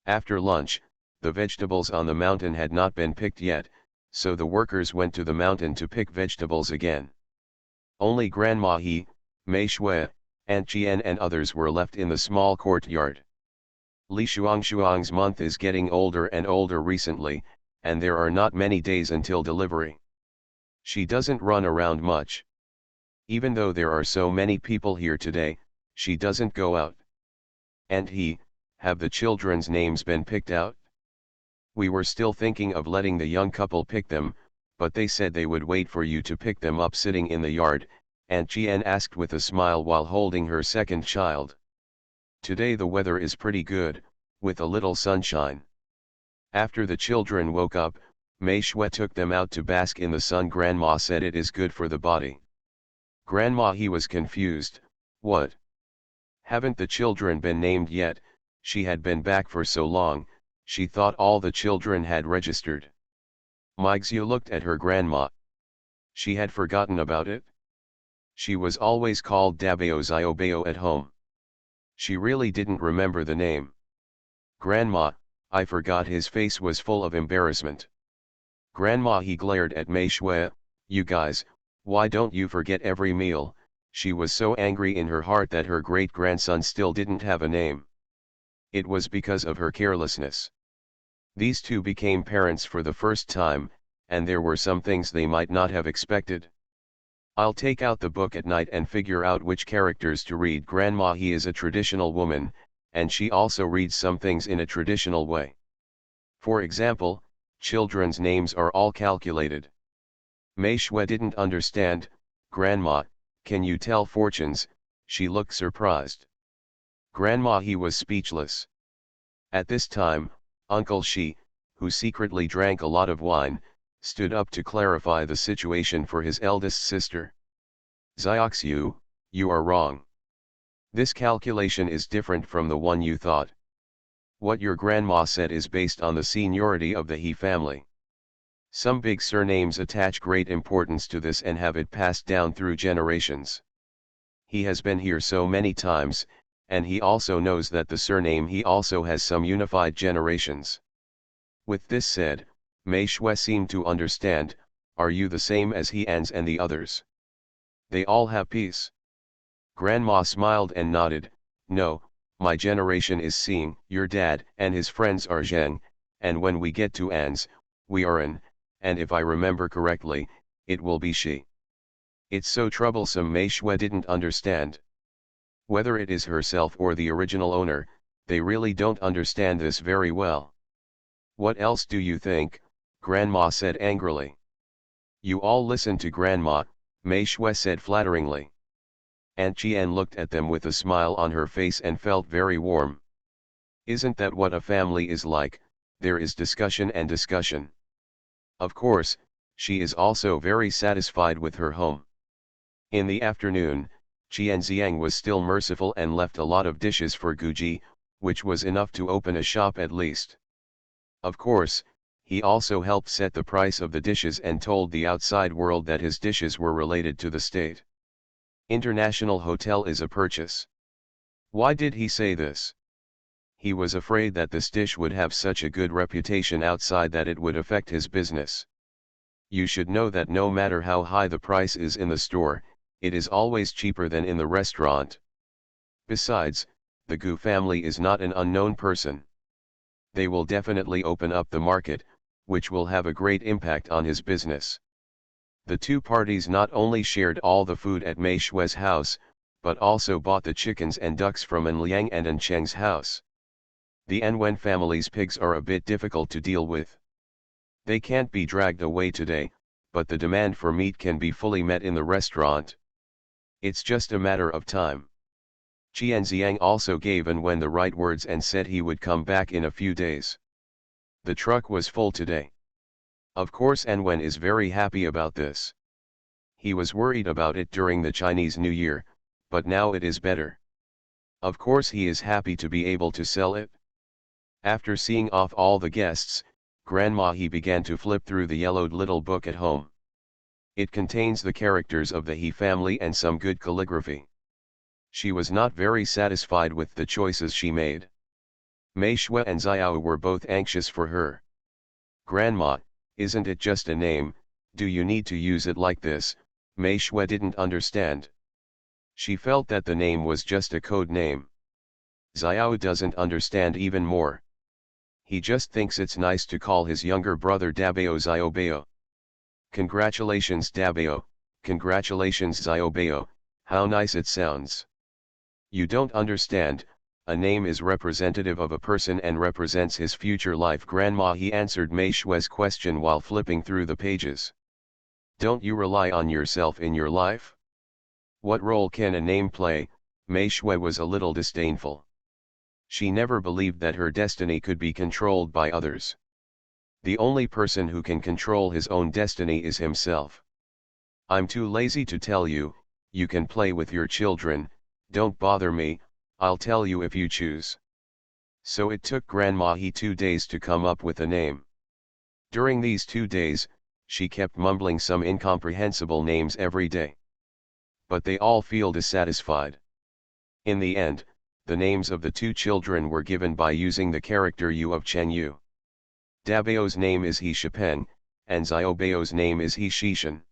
After lunch, the vegetables on the mountain had not been picked yet, so the workers went to the mountain to pick vegetables again. Only Grandma he, Mei Shui, Aunt Qian and others were left in the small courtyard. Li Shuang's month is getting older and older recently, and there are not many days until delivery. She doesn't run around much. Even though there are so many people here today, she doesn't go out. And have the children's names been picked out? We were still thinking of letting the young couple pick them, but they said they would wait for you to pick them up sitting in the yard, Aunt Qian asked with a smile while holding her second child. Today the weather is pretty good, with a little sunshine. After the children woke up, Mei Shui took them out to bask in the sun. Grandma said it is good for the body. Grandma he was confused. What? Haven't the children been named yet? She had been back for so long, she thought all the children had registered. Meixiu looked at her grandma. She had forgotten about it. She was always called Dabeo Xiaobeo at home. She really didn't remember the name. Grandma, I forgot. His face was full of embarrassment. Grandma, he glared at Mei Shui, you guys, why don't you forget every meal? She was so angry in her heart that her great-grandson still didn't have a name. It was because of her carelessness. These two became parents for the first time, and there were some things they might not have expected. I'll take out the book at night and figure out which characters to read. Grandma, he is a traditional woman, and she also reads some things in a traditional way. For example, children's names are all calculated. Mei Shui didn't understand. Grandma, can you tell fortunes? She looked surprised. Grandma, he was speechless. At this time, Uncle Shi, who secretly drank a lot of wine, stood up to clarify the situation for his eldest sister. Xiaoxiu, you are wrong. This calculation is different from the one you thought. What your grandma said is based on the seniority of the He family. Some big surnames attach great importance to this and have it passed down through generations. He has been here so many times, and he also knows that the surname He also has some unified generations. With this said, Mei Shui seemed to understand. Are you the same as He and the others? They all have peace. Grandma smiled and nodded. No, my generation is Xing. Your dad and his friends are Zheng, and when we get to An's, we are An, and if I remember correctly, it will be Shi. It's so troublesome. Mei Shui didn't understand. Whether it is herself or the original owner, they really don't understand this very well. What else do you think? Grandma said angrily. You all listen to Grandma, Mei Shui said flatteringly. Aunt Qian looked at them with a smile on her face and felt very warm. Isn't that what a family is like? There is discussion and discussion. Of course, she is also very satisfied with her home. In the afternoon, Qian Xiang was still merciful and left a lot of dishes for Guji, which was enough to open a shop at least. Of course, he also helped set the price of the dishes and told the outside world that his dishes were related to the state. International hotel is a purchase. Why did he say this? He was afraid that this dish would have such a good reputation outside that it would affect his business. You should know that no matter how high the price is in the store, it is always cheaper than in the restaurant. Besides, the Gu family is not an unknown person. They will definitely open up the market, which will have a great impact on his business. The two parties not only shared all the food at Mei Shui's house, but also bought the chickens and ducks from An Liang and An Cheng's house. The An Wen family's pigs are a bit difficult to deal with. They can't be dragged away today, but the demand for meat can be fully met in the restaurant. It's just a matter of time. Qian Xiang also gave An Wen the right words and said he would come back in a few days. The truck was full today. Of course An Wen is very happy about this. He was worried about it during the Chinese New Year, but now it is better. Of course he is happy to be able to sell it. After seeing off all the guests, Grandma he began to flip through the yellowed little book at home. It contains the characters of the He family and some good calligraphy. She was not very satisfied with the choices she made. Mei Shui and Xiao were both anxious for her. Grandma, isn't it just a name? Do you need to use it like this? Mei Shui didn't understand. She felt that the name was just a code name. Xiao doesn't understand even more. He just thinks it's nice to call his younger brother Dabao Xiaobao. Congratulations Dabao, congratulations Xiaobao, how nice it sounds. You don't understand, a name is representative of a person and represents his future life. Grandma he answered Mei Shui's question while flipping through the pages. Don't you rely on yourself in your life? What role can a name play? Mei Shui was a little disdainful. She never believed that her destiny could be controlled by others. The only person who can control his own destiny is himself. I'm too lazy to tell you, you can play with your children, don't bother me, I'll tell you if you choose. So it took Grandma he 2 days to come up with a name. During these 2 days, she kept mumbling some incomprehensible names every day. But they all feel dissatisfied. In the end, the names of the two children were given by using the character U of Chengyu. Dabao's name is He Shipeng, and Xiaobao's name is He Shishan.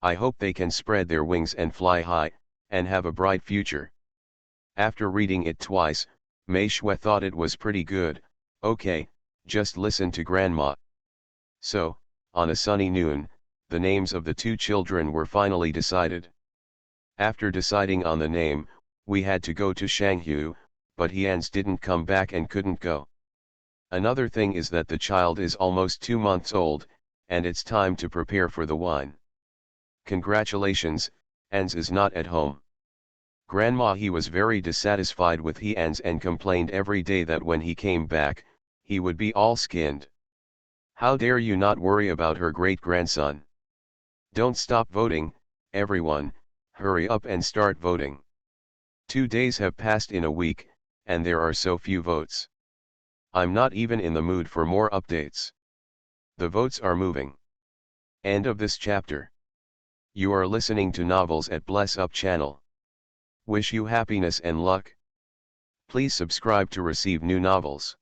I hope they can spread their wings and fly high, and have a bright future. After reading it twice, Mei Shui thought it was pretty good. Okay, just listen to Grandma. So, on a sunny noon, the names of the two children were finally decided. After deciding on the name, we had to go to Shanghu, but Hians didn't come back and couldn't go. Another thing is that the child is almost 2 months old, and it's time to prepare for the wine. Congratulations, Ans is not at home. Grandma he was very dissatisfied with Hians and complained every day that when he came back, he would be all skinned. How dare you not worry about her great-grandson? Don't stop voting, everyone, hurry up and start voting. 2 days have passed in a week, and there are so few votes. I'm not even in the mood for more updates. The votes are moving. End of this chapter. You are listening to Novels at Bless Up channel. Wish you happiness and luck. Please subscribe to receive new novels.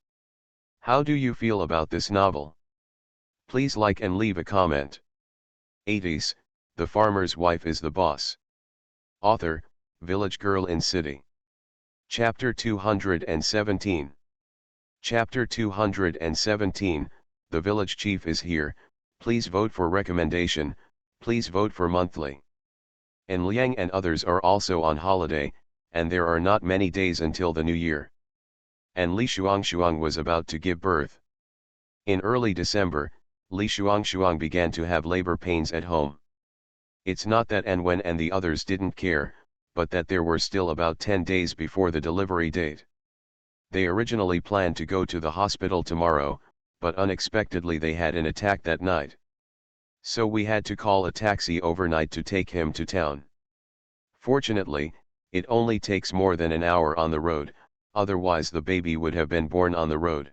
How do you feel about this novel? Please like and leave a comment. 80s, The Farmer's Wife is the Boss. Author, Village Girl in City. Chapter 217. Chapter 217, The Village Chief is here, please vote for recommendation, please vote for monthly. En Liang and others are also on holiday, and there are not many days until the new year. And Li Shuang was about to give birth. In early December, Li Shuang began to have labor pains at home. It's not that An Wen and the others didn't care, but that there were still about 10 days before the delivery date. They originally planned to go to the hospital tomorrow, but unexpectedly they had an attack that night. So we had to call a taxi overnight to take him to town. Fortunately, it only takes more than an hour on the road, otherwise the baby would have been born on the road.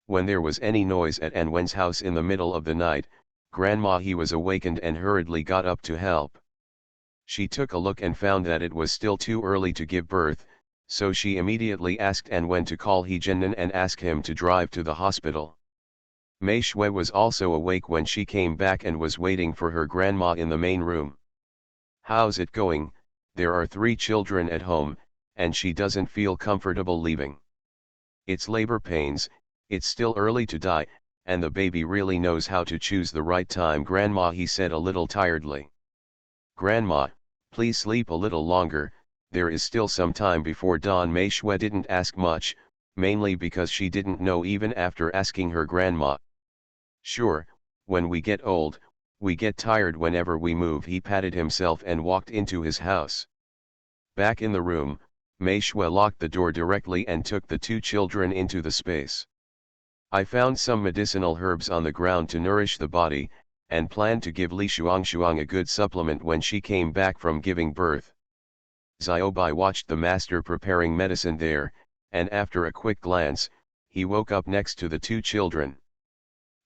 When there was any noise at An Wen's house in the middle of the night, Grandma he was awakened and hurriedly got up to help. She took a look and found that it was still too early to give birth, so she immediately asked An Wen to call He Jinnan and ask him to drive to the hospital. Mei Shui was also awake when she came back and was waiting for her grandma in the main room. How's it going? There are 3 children at home, and she doesn't feel comfortable leaving. It's labor pains, it's still early to die, and the baby really knows how to choose the right time, Grandma he said a little tiredly. Grandma, please sleep a little longer, there is still some time before dawn. Mei Shui didn't ask much, mainly because she didn't know even after asking her grandma. Sure, when we get old, we get tired whenever we move. He patted himself and walked into his house. Back in the room, Mei Shui locked the door directly and took the 2 children into the space. I found some medicinal herbs on the ground to nourish the body, and planned to give Li Shuang a good supplement when she came back from giving birth. Xiaobai watched the master preparing medicine there, and after a quick glance, he woke up next to the 2 children.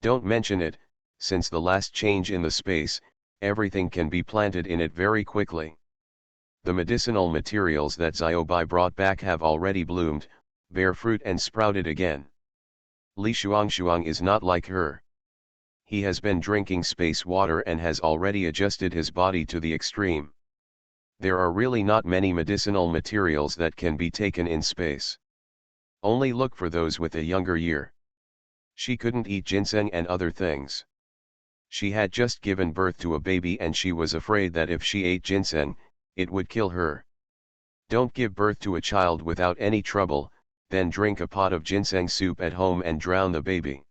Don't mention it, since the last change in the space, everything can be planted in it very quickly. The medicinal materials that Xiaobai brought back have already bloomed, bear fruit and sprouted again. Li Shuang is not like her. He has been drinking space water and has already adjusted his body to the extreme. There are really not many medicinal materials that can be taken in space. Only look for those with a younger year. She couldn't eat ginseng and other things. She had just given birth to a baby and she was afraid that if she ate ginseng, it would kill her. Don't give birth to a child without any trouble, then drink a pot of ginseng soup at home and drown the baby.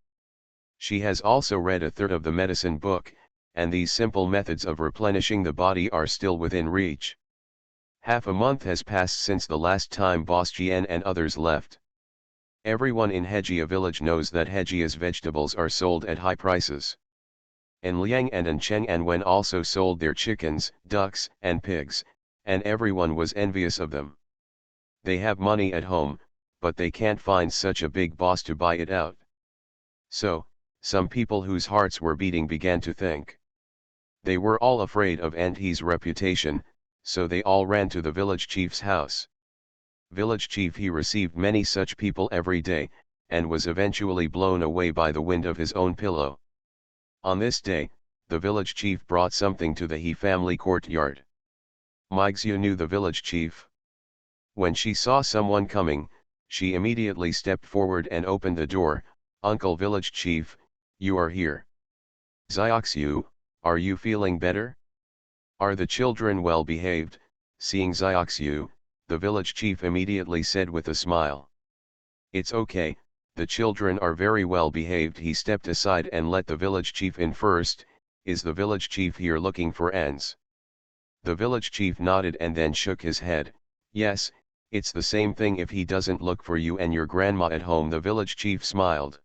She has also read a third of the medicine book, and these simple methods of replenishing the body are still within reach. Half a month has passed since the last time Boss Jian and others left. Everyone in Hejia village knows that Hejia's vegetables are sold at high prices. En Liang and An Cheng and Wen also sold their chickens, ducks, and pigs, and everyone was envious of them. They have money at home, but they can't find such a big boss to buy it out. So, some people whose hearts were beating began to think. They were all afraid of Aunt He's reputation, so they all ran to the village chief's house. Village chief, he received many such people every day, and was eventually blown away by the wind of his own pillow. On this day, the village chief brought something to the He family courtyard. Mixu knew the village chief. When she saw someone coming, she immediately stepped forward and opened the door. "Uncle village chief, you are here. Xiaoxiu, are you feeling better? Are the children well behaved?" Seeing Xiaoxiu, the village chief immediately said with a smile. "It's okay, the children are very well behaved." He stepped aside and let the village chief in first. "Is the village chief here looking for ants?" The village chief nodded and then shook his head. "Yes, it's the same thing if he doesn't look for you and your grandma at home." The village chief smiled.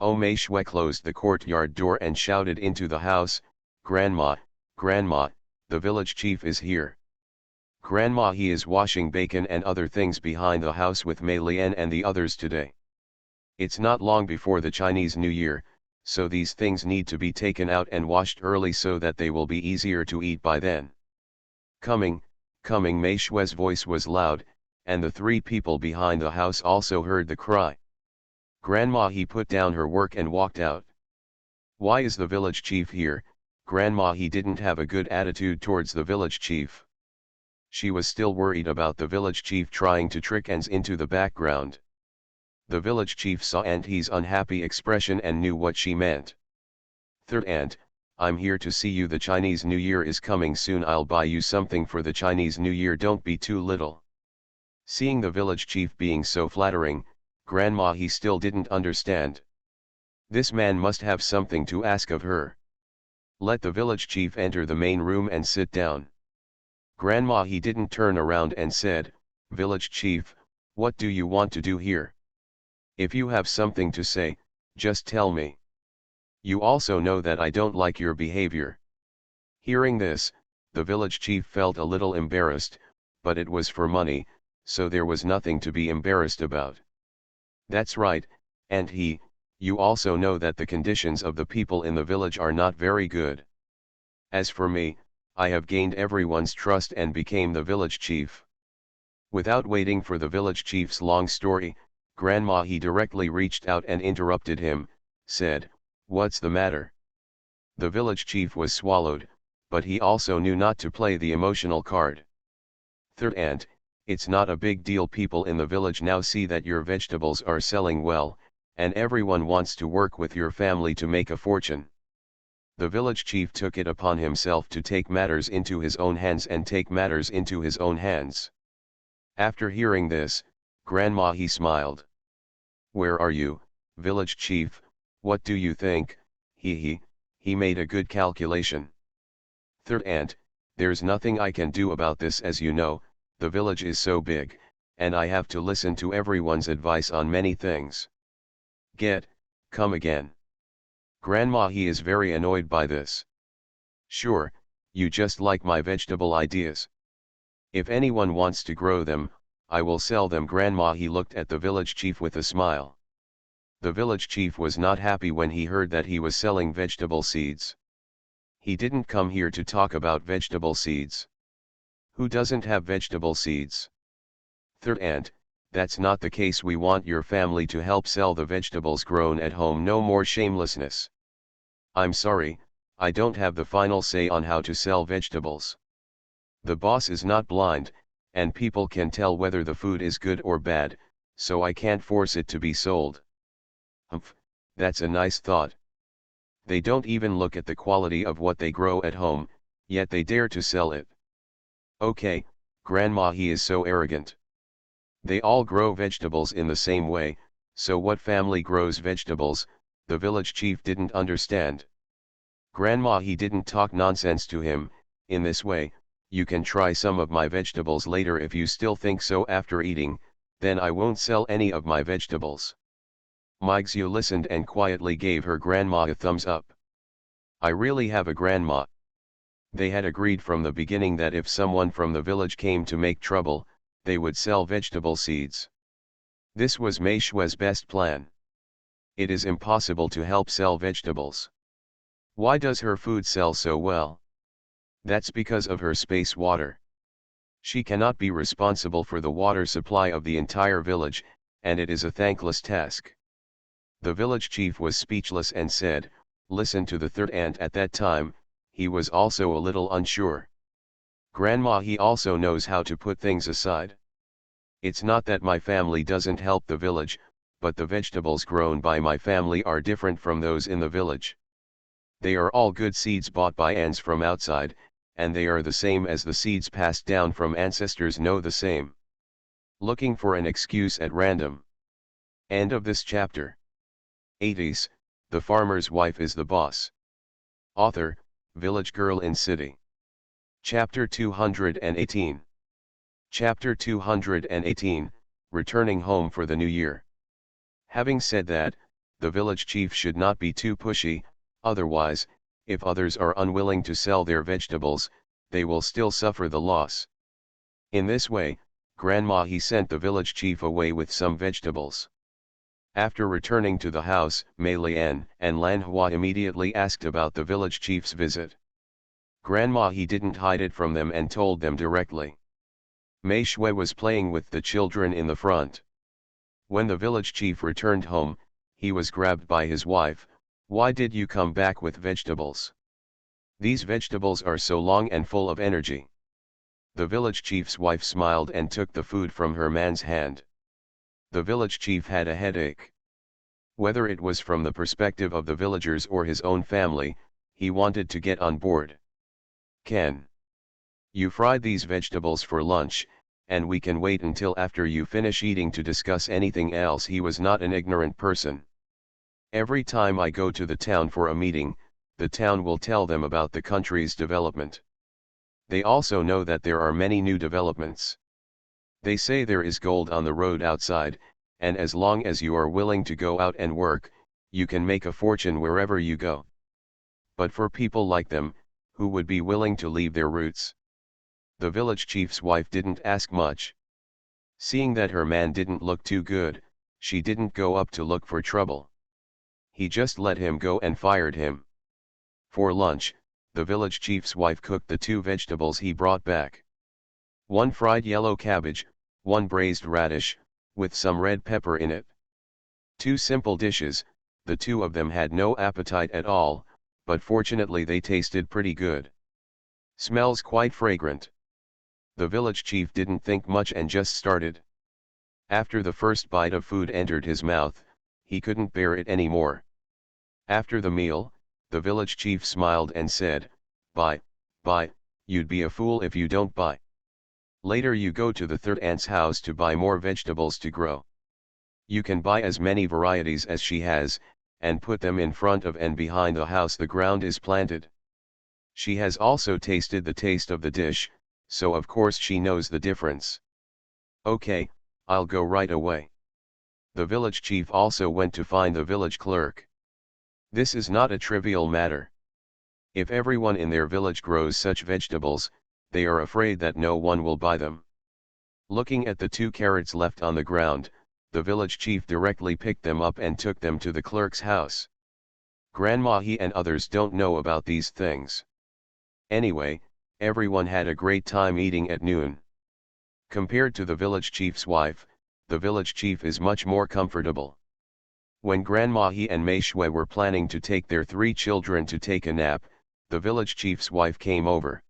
Mei Shui closed the courtyard door and shouted into the house, "Grandma, Grandma, the village chief is here. Grandma, he is washing bacon and other things behind the house with Mei Lian and the others today. It's not long before the Chinese New Year, so these things need to be taken out and washed early so that they will be easier to eat by then." "Coming, coming." Mei Shui's voice was loud, and the three people behind the house also heard the cry. Grandma, he put down her work and walked out. "Why is the village chief here?" Grandma, he didn't have a good attitude towards the village chief. She was still worried about the village chief trying to trick ants into the background. The village chief saw Aunt He's unhappy expression and knew what she meant. "Third aunt, I'm here to see you. The Chinese New Year is coming soon. I'll buy you something for the Chinese New Year. Don't be too little." Seeing the village chief being so flattering, Grandma, he still didn't understand. This man must have something to ask of her. Let the village chief enter the main room and sit down. Grandma, he didn't turn around and said, "Village chief, what do you want to do here? If you have something to say, just tell me. You also know that I don't like your behavior." Hearing this, the village chief felt a little embarrassed, but it was for money, so there was nothing to be embarrassed about. "That's right, and you also know that the conditions of the people in the village are not very good. As for me, I have gained everyone's trust and became the village chief." Without waiting for the village chief's long story, Grandma, he directly reached out and interrupted him, said, "What's the matter?" The village chief was swallowed, but he also knew not to play the emotional card. "Third aunt, it's not a big deal. People in the village now see that your vegetables are selling well, and everyone wants to work with your family to make a fortune." The village chief took it upon himself to take matters into his own hands and take matters into his own hands. After hearing this, Grandma, he smiled. "Where are you, village chief? What do you think?" He made a good calculation. "Third aunt, there's nothing I can do about this. As you know, the village is so big, and I have to listen to everyone's advice on many things." Come again. Grandma, he is very annoyed by this. "Sure, you just like my vegetable ideas. If anyone wants to grow them, I will sell them." Grandma, he looked at the village chief with a smile. The village chief was not happy when he heard that he was selling vegetable seeds. He didn't come here to talk about vegetable seeds. Who doesn't have vegetable seeds? "Third aunt, that's not the case. We want your family to help sell the vegetables grown at home. No more shamelessness." "I'm sorry, I don't have the final say on how to sell vegetables. The boss is not blind, and people can tell whether the food is good or bad, so I can't force it to be sold." "Humph, that's a nice thought. They don't even look at the quality of what they grow at home, yet they dare to sell it." "Okay, Grandma, he is so arrogant. They all grow vegetables in the same way, so what family grows vegetables?" The village chief didn't understand. Grandma, he didn't talk nonsense to him. "In this way, you can try some of my vegetables later. If you still think so after eating, then I won't sell any of my vegetables." Mixu listened and quietly gave her grandma a thumbs up. I really have a grandma. They had agreed from the beginning that if someone from the village came to make trouble, they would sell vegetable seeds. This was Mei Shui's best plan. It is impossible to help sell vegetables. Why does her food sell so well? That's because of her space water. She cannot be responsible for the water supply of the entire village, and it is a thankless task. The village chief was speechless and said, "Listen to the third aunt." At that time, he was also a little unsure. "Grandma, he also knows how to put things aside. It's not that my family doesn't help the village, but the vegetables grown by my family are different from those in the village. They are all good seeds bought by ants from outside, and they are the same as the seeds passed down from ancestors. Know the same." Looking for an excuse at random. End of this chapter. 80s, The Farmer's Wife is the Boss. Author, Village Girl in City. Chapter 218. Chapter 218, Returning Home for the New Year. Having said that, the village chief should not be too pushy, otherwise, if others are unwilling to sell their vegetables, they will still suffer the loss. In this way, Grandma he sent the village chief away with some vegetables. After returning to the house, Mei Lian and Lan Hua immediately asked about the village chief's visit. Grandma he didn't hide it from them and told them directly. Mei Shui was playing with the children in the front. When the village chief returned home, he was grabbed by his wife. "Why did you come back with vegetables? These vegetables are so long and full of energy." The village chief's wife smiled and took the food from her man's hand. The village chief had a headache. Whether it was from the perspective of the villagers or his own family, he wanted to get on board. "Can you fry these vegetables for lunch, and we can wait until after you finish eating to discuss anything else?" He was not an ignorant person. "Every time I go to the town for a meeting, the town will tell them about the country's development. They also know that there are many new developments. They say there is gold on the road outside, and as long as you are willing to go out and work, you can make a fortune wherever you go. But for people like them, who would be willing to leave their roots?" The village chief's wife didn't ask much. Seeing that her man didn't look too good, she didn't go up to look for trouble. He just let him go and fired him. For lunch, the village chief's wife cooked the two vegetables he brought back. One fried yellow cabbage, one braised radish, with some red pepper in it. Two simple dishes, the two of them had no appetite at all, but fortunately they tasted pretty good. "Smells quite fragrant." The village chief didn't think much and just started. After the first bite of food entered his mouth, he couldn't bear it anymore. After the meal, the village chief smiled and said, Buy, you'd be a fool if you don't buy. Later you go to the third aunt's house to buy more vegetables to grow. You can buy as many varieties as she has, and put them in front of and behind the house the ground is planted. She has also tasted the taste of the dish, so of course she knows the difference." "Okay, I'll go right away." The village chief also went to find the village clerk. This is not a trivial matter. If everyone in their village grows such vegetables, they are afraid that no one will buy them. Looking at the 2 carrots left on the ground, the village chief directly picked them up and took them to the clerk's house. Grandma he and others don't know about these things. Anyway, everyone had a great time eating at noon. Compared to the village chief's wife, the village chief is much more comfortable. When Grandma he and Mei Shui were planning to take their 3 children to take a nap, the village chief's wife came over.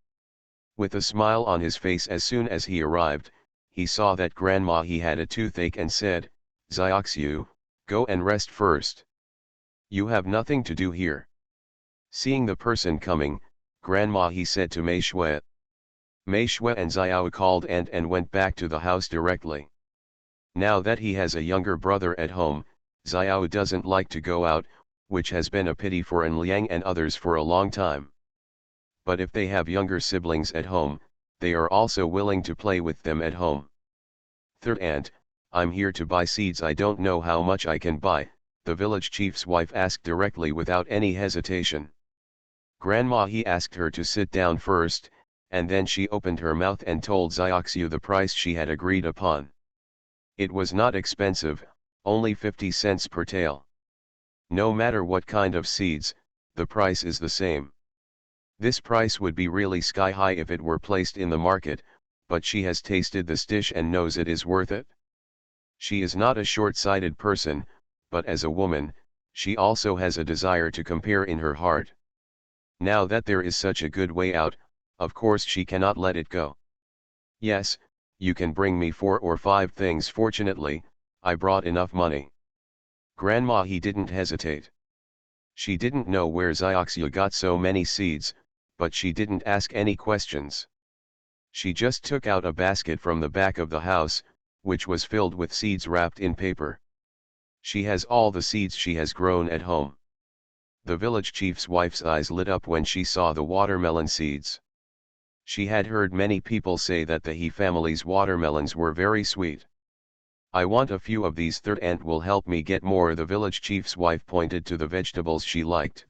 With a smile on his face as soon as he arrived, he saw that Grandma he had a toothache and said, "Xiaoxiu, go and rest first. You have nothing to do here." Seeing the person coming, Grandma he said to Mei Shui. Mei Shui and Xiao called aunt and went back to the house directly. Now that he has a younger brother at home, Xiao doesn't like to go out, which has been a pity for An Liang and others for a long time. But if they have younger siblings at home, they are also willing to play with them at home. "Third aunt, I'm here to buy seeds. I don't know how much I can buy," the village chief's wife asked directly without any hesitation. Grandma he asked her to sit down first, and then she opened her mouth and told Xiaoxiu the price she had agreed upon. It was not expensive, only 50 cents per tael. No matter what kind of seeds, the price is the same. This price would be really sky high if it were placed in the market, but she has tasted this dish and knows it is worth it. She is not a short-sighted person, but as a woman, she also has a desire to compare in her heart. Now that there is such a good way out, of course she cannot let it go. Yes, you can bring me 4 or 5 things. Fortunately, I brought enough money. Grandma, he didn't hesitate. She didn't know where Xiaoxiu got so many seeds, but she didn't ask any questions. She just took out a basket from the back of the house, which was filled with seeds wrapped in paper. She has all the seeds she has grown at home. The village chief's wife's eyes lit up when she saw the watermelon seeds. She had heard many people say that the He family's watermelons were very sweet. I want a few of these. Third aunt will help me get more. The village chief's wife pointed to the vegetables she liked.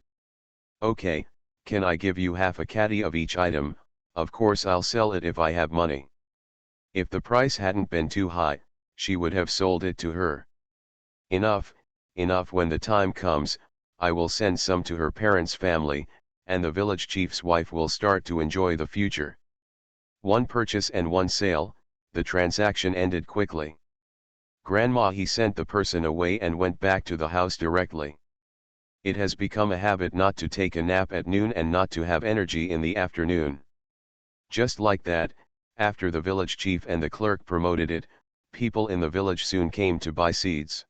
Okay, can I give you half a caddy of each item? Of course I'll sell it if I have money. If the price hadn't been too high, she would have sold it to her. Enough, enough. When the time comes, I will send some to her parents' family, and the village chief's wife will start to enjoy the future. One purchase and one sale, the transaction ended quickly. Grandma, he sent the person away and went back to the house directly. It has become a habit not to take a nap at noon and not to have energy in the afternoon. Just like that, after the village chief and the clerk promoted it, people in the village soon came to buy seeds.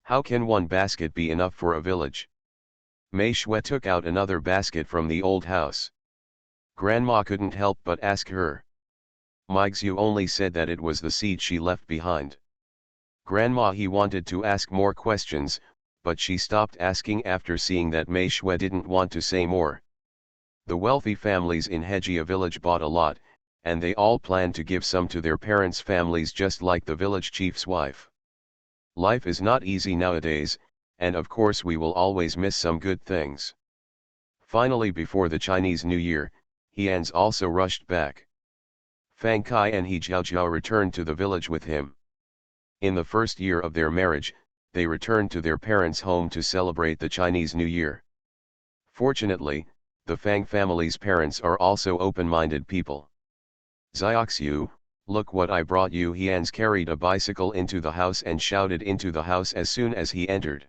How can one basket be enough for a village? Mei Shui took out another basket from the old house. Grandma couldn't help but ask her. Meixiu only said that it was the seed she left behind. Grandma, he wanted to ask more questions, but she stopped asking after seeing that Mei Shui didn't want to say more. The wealthy families in Hejia village bought a lot, and they all planned to give some to their parents' families, just like the village chief's wife. Life is not easy nowadays, and of course we will always miss some good things. Finally, before the Chinese New Year, Hians also rushed back. Fang Kai and He Jiaojiao returned to the village with him. In the first year of their marriage, they returned to their parents' home to celebrate the Chinese New Year. Fortunately, the Fang family's parents are also open-minded people. Xiaoxiu, look what I brought you. Hians carried a bicycle into the house and shouted into the house as soon as he entered.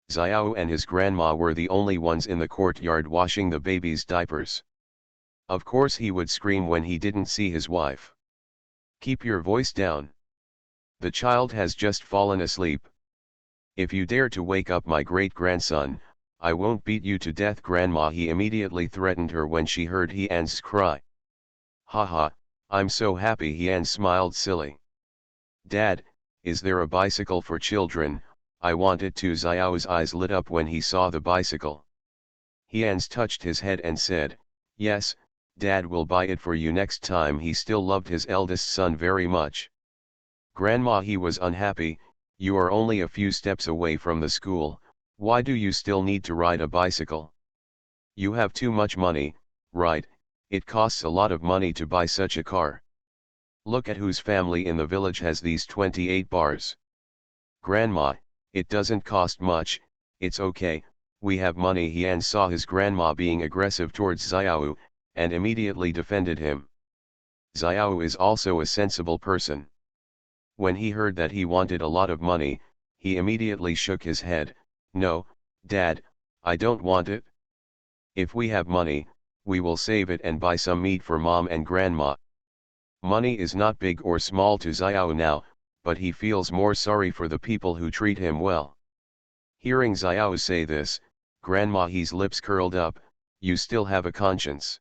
Xiao and his grandma were the only ones in the courtyard washing the baby's diapers. Of course he would scream when he didn't see his wife. Keep your voice down. The child has just fallen asleep. If you dare to wake up my great-grandson, I won't beat you to death. Grandma, he immediately threatened her when she heard Hian's cry. Haha, I'm so happy. Hian smiled silly. Dad, is there a bicycle for children? I wanted to. Xiao's eyes lit up when he saw the bicycle. Hians touched his head and said, yes, Dad will buy it for you next time. He still loved his eldest son very much. Grandma, he was unhappy. You are only a few steps away from the school, why do you still need to ride a bicycle? You have too much money, right? It costs a lot of money to buy such a car. Look at whose family in the village has these 28 bars. Grandma, it doesn't cost much, it's okay, we have money. Hian saw his grandma being aggressive towards Xiao, and immediately defended him. Xiao is also a sensible person. When he heard that he wanted a lot of money, he immediately shook his head. No, Dad, I don't want it. If we have money, we will save it and buy some meat for Mom and Grandma. Money is not big or small to Xiao now, but he feels more sorry for the people who treat him well. Hearing Xiao say this, Grandma He's lips curled up. You still have a conscience.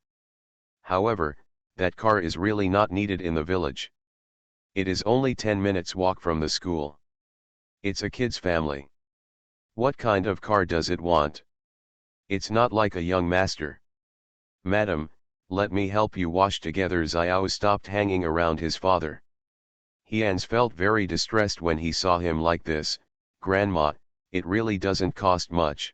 However, that car is really not needed in the village. It is only 10 minutes walk from the school. It's a kid's family. What kind of car does it want? It's not like a young master. Madam, let me help you wash together. Xiao stopped hanging around his father. Hians felt very distressed when he saw him like this. Grandma, it really doesn't cost much.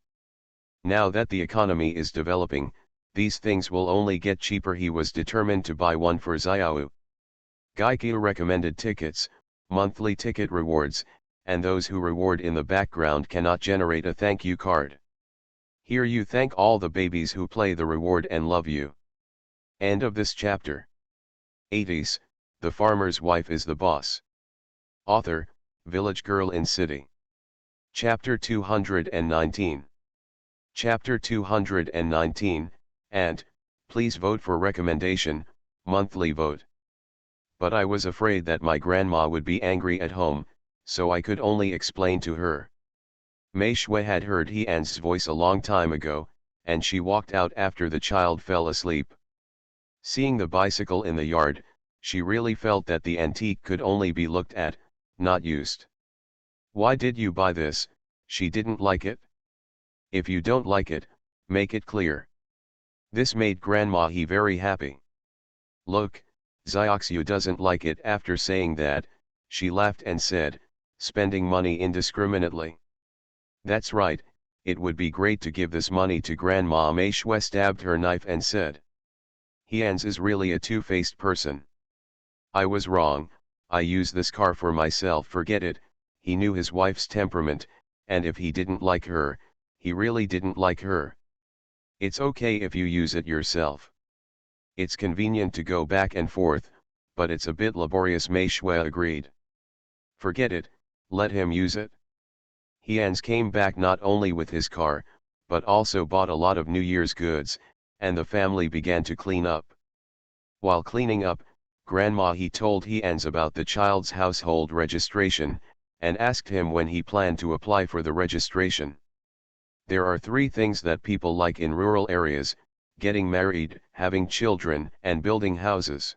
Now that the economy is developing, these things will only get cheaper. He was determined to buy one for Xiao. Gaikyu recommended tickets, monthly ticket rewards, and those who reward in the background cannot generate a thank you card. Here you thank all the babies who play the reward and love you. End of this chapter. 80s, the farmer's wife is the boss. Author, Village Girl in City. Chapter 219. Chapter 219, and, please vote for recommendation, monthly vote. But I was afraid that my grandma would be angry at home, so I could only explain to her. Mei Shui had heard He-An's voice a long time ago, and she walked out after the child fell asleep. Seeing the bicycle in the yard, she really felt that the antique could only be looked at, not used. Why did you buy this? She didn't like it. If you don't like it, make it clear. This made Grandma He very happy. Look, Xiaoxiu doesn't like it. After saying that, she laughed and said, spending money indiscriminately. That's right, it would be great to give this money to Grandma. Mei Shui stabbed her knife and said. He-An's is really a two-faced person. I was wrong, I use this car for myself. Forget it. He knew his wife's temperament, and if he didn't like her, he really didn't like her. It's okay if you use it yourself. It's convenient to go back and forth, but it's a bit laborious. Mei Shui agreed. Forget it, let him use it. He-An's came back not only with his car, but also bought a lot of New Year's goods, and the family began to clean up. While cleaning up, Grandma He told He-An's about the child's household registration, and asked him when he planned to apply for the registration. There are 3 things that people like in rural areas: getting married, having children, and building houses.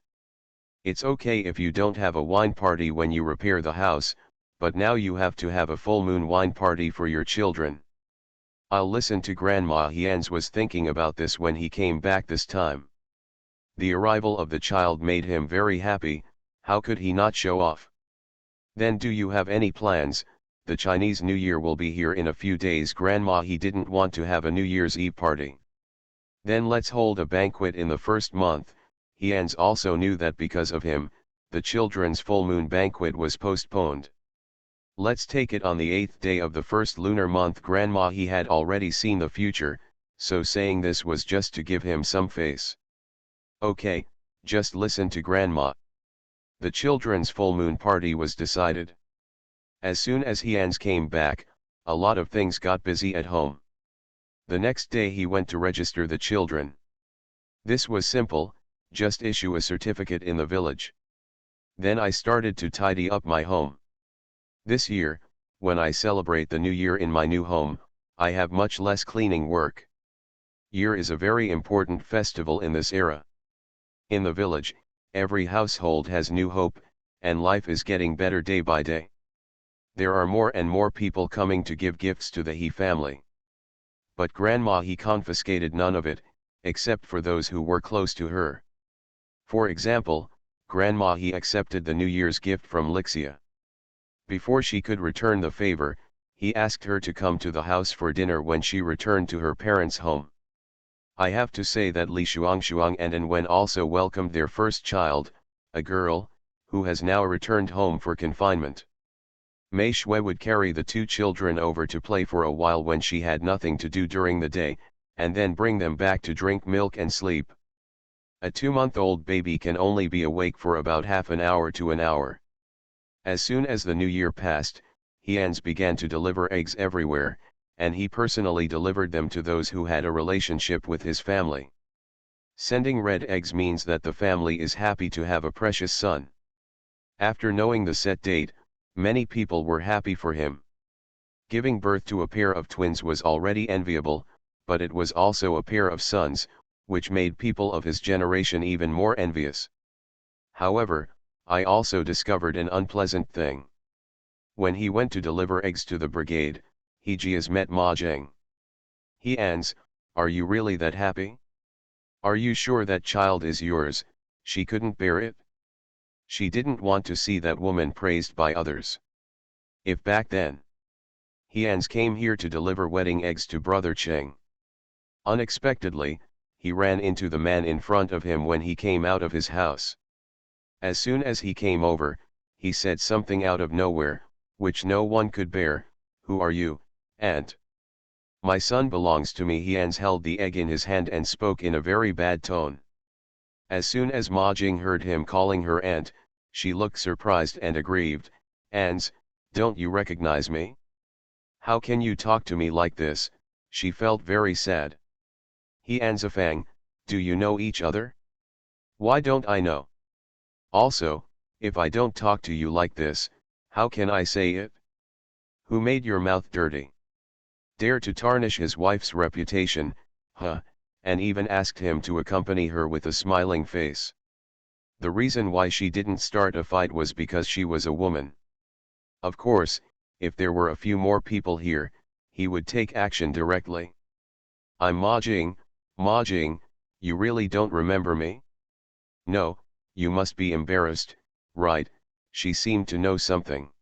It's okay if you don't have a wine party when you repair the house, but now you have to have a full moon wine party for your children. I'll listen to Grandma. He-An's was thinking about this when he came back this time. The arrival of the child made him very happy. How could he not show off? Then do you have any plans? The Chinese New Year will be here in a few days. Grandma He didn't want to have a New Year's Eve party. Then let's hold a banquet in the first month. He-An's also knew that because of him, the children's full moon banquet was postponed. Let's take it on the 8th day of the first lunar month. Grandma He had already seen the future, so saying this was just to give him some face. Okay, just listen to Grandma. The children's full moon party was decided. As soon as He-An's came back, a lot of things got busy at home. The next day he went to register the children. This was simple, just issue a certificate in the village. Then I started to tidy up my home. This year, when I celebrate the new year in my new home, I have much less cleaning work. Year is a very important festival in this era. In the village, every household has new hope, and life is getting better day by day. There are more and more people coming to give gifts to the He family. But Grandma He confiscated none of it, except for those who were close to her. For example, Grandma He accepted the New Year's gift from Lixia. Before she could return the favor, he asked her to come to the house for dinner when she returned to her parents' home. I have to say that Li Shuang and An Wen also welcomed their first child, a girl, who has now returned home for confinement. Mei Shui would carry the 2 children over to play for a while when she had nothing to do during the day, and then bring them back to drink milk and sleep. A 2-month-old baby can only be awake for about half an hour to an hour. As soon as the new year passed, He-An's began to deliver eggs everywhere, and he personally delivered them to those who had a relationship with his family. Sending red eggs means that the family is happy to have a precious son. After knowing the set date, many people were happy for him. Giving birth to a pair of twins was already enviable, but it was also a pair of sons, which made people of his generation even more envious. However, I also discovered an unpleasant thing. When he went to deliver eggs to the brigade, he just met Ma Zheng. He-An's, are you really that happy? Are you sure that child is yours? She couldn't bear it. She didn't want to see that woman praised by others. If back then, He-An's came here to deliver wedding eggs to Brother Cheng. Unexpectedly, he ran into the man in front of him when he came out of his house. As soon as he came over, he said something out of nowhere, which no one could bear. Who are you, aunt? My son belongs to me. He-An's held the egg in his hand and spoke in a very bad tone. As soon as Ma Jing heard him calling her aunt, she looked surprised and aggrieved. "Ans, don't you recognize me? How can you talk to me like this?" She felt very sad. "He Anzafang, do you know each other? Why don't I know? Also, if I don't talk to you like this, how can I say it? Who made your mouth dirty? Dare to tarnish his wife's reputation, huh?" And even asked him to accompany her with a smiling face. The reason why she didn't start a fight was because she was a woman. Of course, if there were a few more people here, he would take action directly. "I'm Ma Jing, Ma Jing, you really don't remember me? No, you must be embarrassed, right?" She seemed to know something.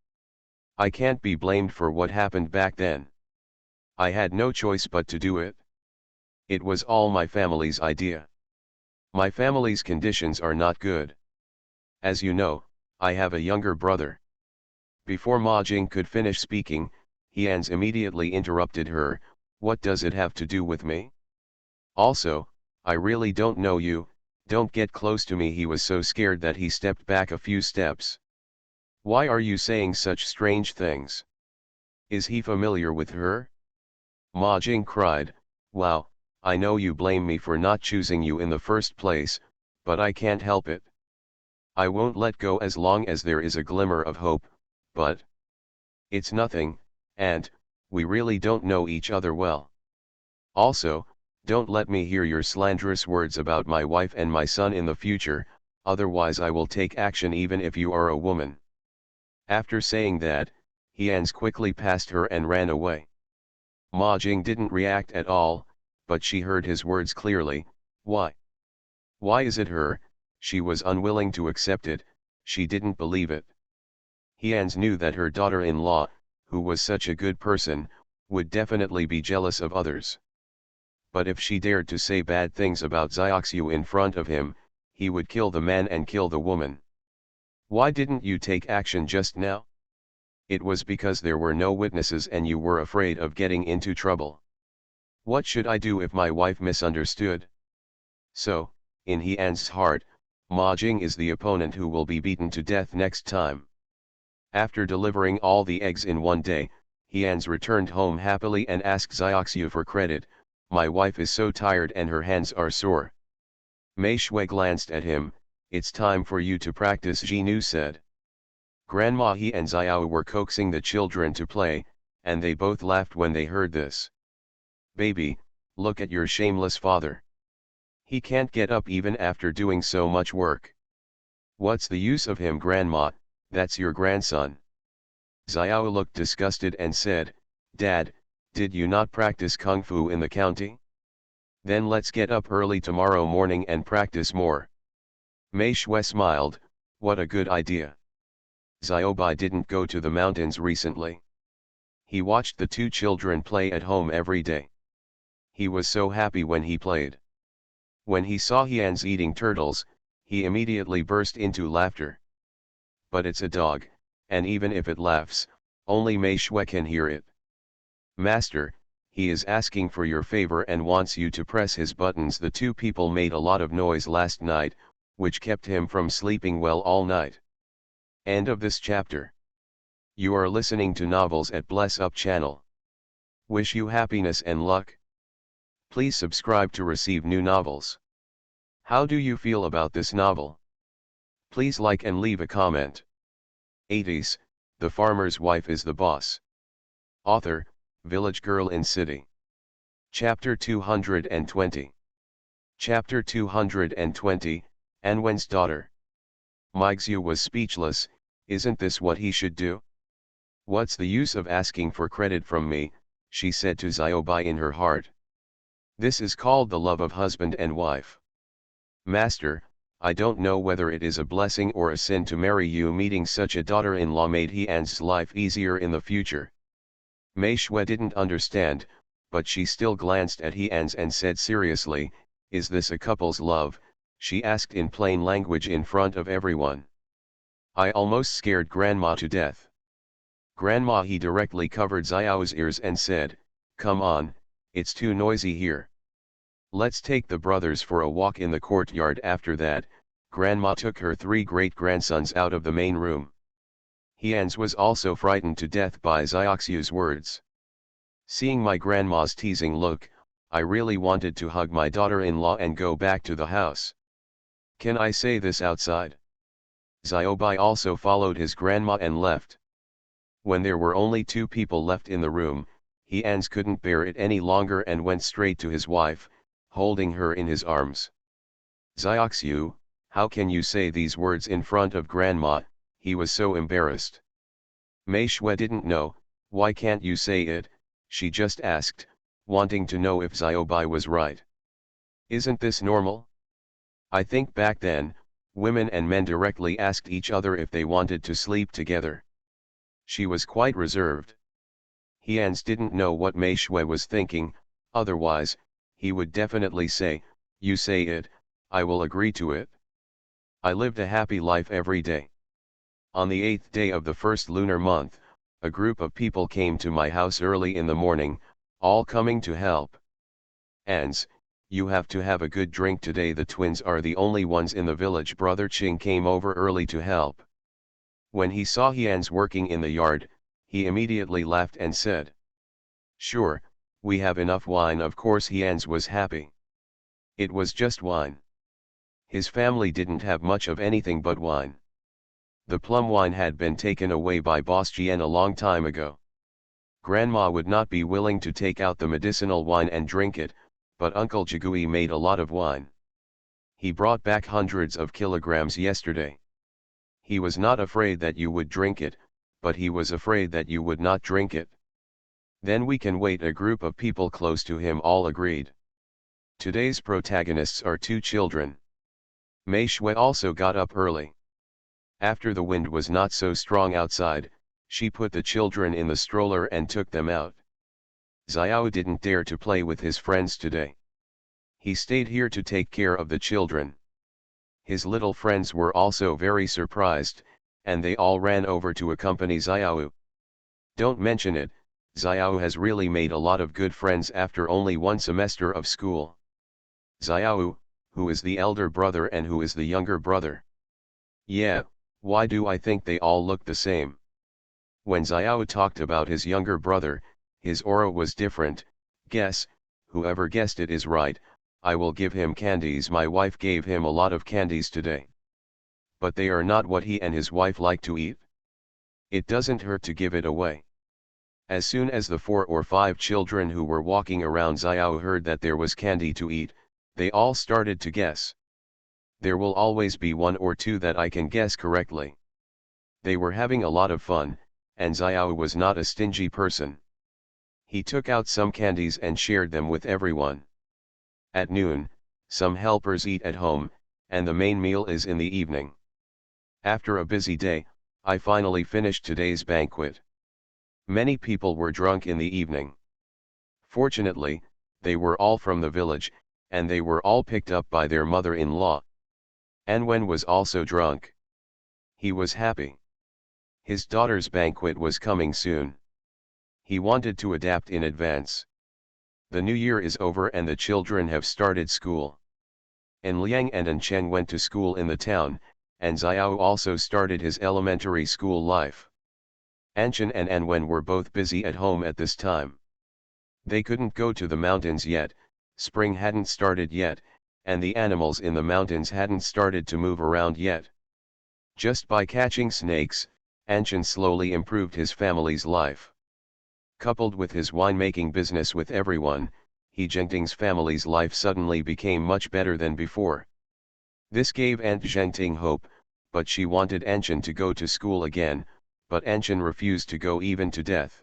"I can't be blamed for what happened back then. I had no choice but to do it. It was all my family's idea. My family's conditions are not good. As you know, I have a younger brother." Before Ma Jing could finish speaking, Hians immediately interrupted her. "What does it have to do with me? Also, I really don't know you, don't get close to me." He was so scared that he stepped back a few steps. "Why are you saying such strange things? Is he familiar with her?" Ma Jing cried. "Wow, I know you blame me for not choosing you in the first place, but I can't help it. I won't let go as long as there is a glimmer of hope, but it's nothing, and we really don't know each other well. Also, don't let me hear your slanderous words about my wife and my son in the future, otherwise I will take action even if you are a woman." After saying that, Hians quickly passed her and ran away. Ma Jing didn't react at all, but she heard his words clearly. Why? Why is it her? She was unwilling to accept it, she didn't believe it. Hians knew that her daughter-in-law, who was such a good person, would definitely be jealous of others. But if she dared to say bad things about Xiaoxiu in front of him, he would kill the man and kill the woman. "Why didn't you take action just now?" "It was because there were no witnesses and you were afraid of getting into trouble." "What should I do if my wife misunderstood?" So, in Hian's heart, Ma Jing is the opponent who will be beaten to death next time. After delivering all the eggs in one day, Hians returned home happily and asked Xiaoxiu for credit. "My wife is so tired and her hands are sore." Mei Shui glanced at him. "It's time for you to practice," Jinu said. Grandma He and Xiao were coaxing the children to play, and they both laughed when they heard this. "Baby, look at your shameless father. He can't get up even after doing so much work." "What's the use of him, Grandma? That's your grandson." Xiao looked disgusted and said, "Dad, did you not practice kung fu in the county? Then let's get up early tomorrow morning and practice more." Mei Shui smiled. "What a good idea. Xiaobai didn't go to the mountains recently. He watched the two children play at home every day. He was so happy when he played. When he saw Hians eating turtles, he immediately burst into laughter. But it's a dog, and even if it laughs, only Mei Shui can hear it. Master, he is asking for your favor and wants you to press his buttons." The two people made a lot of noise last night, which kept him from sleeping well all night. End of this chapter. You are listening to Novels at Bless Up channel. Wish you happiness and luck. Please subscribe to receive new novels. How do you feel about this novel? Please like and leave a comment. 80s, The Farmer's Wife is the Boss. Author, Village Girl in City. Chapter 220. Chapter 220, Anwen's Daughter. Mixu was speechless. Isn't this what he should do? What's the use of asking for credit from me, she said to Xiaobai in her heart. This is called the love of husband and wife. Master, I don't know whether it is a blessing or a sin to marry you. Meeting such a daughter-in-law made Hian's life easier in the future. Mei Shui didn't understand, but she still glanced at Hian's and said seriously, "Is this a couple's love?" she asked in plain language in front of everyone. "I almost scared Grandma to death." Grandma He directly covered Xiao's ears and said, "Come on, it's too noisy here." Let's take the brothers for a walk in the courtyard. After that, Grandma took her 3 great-grandsons out of the main room. Hyans was also frightened to death by Xiaoxiu's words. Seeing my grandma's teasing look, I really wanted to hug my daughter-in-law and go back to the house. Can I say this outside? Xiaobai also followed his grandma and left. When there were only 2 people left in the room, Hyans couldn't bear it any longer and went straight to his wife, holding her in his arms. Xiaoxiu, how can you say these words in front of grandma? He was so embarrassed. Mei Shui didn't know. Why can't you say it? She just asked, wanting to know if Xiaobai was right. Isn't this normal? I think back then, women and men directly asked each other if they wanted to sleep together. She was quite reserved. Hyans didn't know what Mei Shui was thinking, otherwise, he would definitely say, you say it, I will agree to it. I lived a happy life every day. On the 8th day of the first lunar month, a group of people came to my house early in the morning, all coming to help. Ans, you have to have a good drink today. The twins are the only ones in the village. Brother Qing came over early to help. When he saw Hyans working in the yard, he immediately laughed and said, sure, we have enough wine. Of course Hyans was happy. It was just wine. His family didn't have much of anything but wine. The plum wine had been taken away by Boss Jian a long time ago. Grandma would not be willing to take out the medicinal wine and drink it, but Uncle Jigui made a lot of wine. He brought back hundreds of kilograms yesterday. He was not afraid that you would drink it, but he was afraid that you would not drink it. Then we can wait. A group of people close to him all agreed. Today's protagonists are 2 children. Mei Shui also got up early. After the wind was not so strong outside, she put the children in the stroller and took them out. Xiao didn't dare to play with his friends today. He stayed here to take care of the children. His little friends were also very surprised, and they all ran over to accompany Xiao. Don't mention it, Xiao has really made a lot of good friends after only 1 semester of school. Xiao, who is the elder brother and who is the younger brother? Yeah, why do I think they all look the same? When Xiao talked about his younger brother, his aura was different. Guess, whoever guessed it is right. I will give him candies. My wife gave him a lot of candies today. But they are not what he and his wife like to eat. It doesn't hurt to give it away. As soon as the 4 or 5 children who were walking around Xiao heard that there was candy to eat, they all started to guess. There will always be 1 or 2 that I can guess correctly. They were having a lot of fun, and Xiao was not a stingy person. He took out some candies and shared them with everyone. At noon, some helpers eat at home, and the main meal is in the evening. After a busy day, I finally finished today's banquet. Many people were drunk in the evening. Fortunately, they were all from the village, and they were all picked up by their mother-in-law. Anwen was also drunk. He was happy. His daughter's banquet was coming soon. He wanted to adapt in advance. The new year is over and the children have started school. En Liang and En Cheng went to school in the town, and Xiao also started his elementary school life. Anchen and Anwen were both busy at home at this time. They couldn't go to the mountains yet, spring hadn't started yet, and the animals in the mountains hadn't started to move around yet. Just by catching snakes, Anchen slowly improved his family's life. Coupled with his winemaking business with everyone, He Zhengting's family's life suddenly became much better than before. This gave Aunt Zhengting hope, but she wanted Anchen to go to school again, but Anchen refused to go even to death.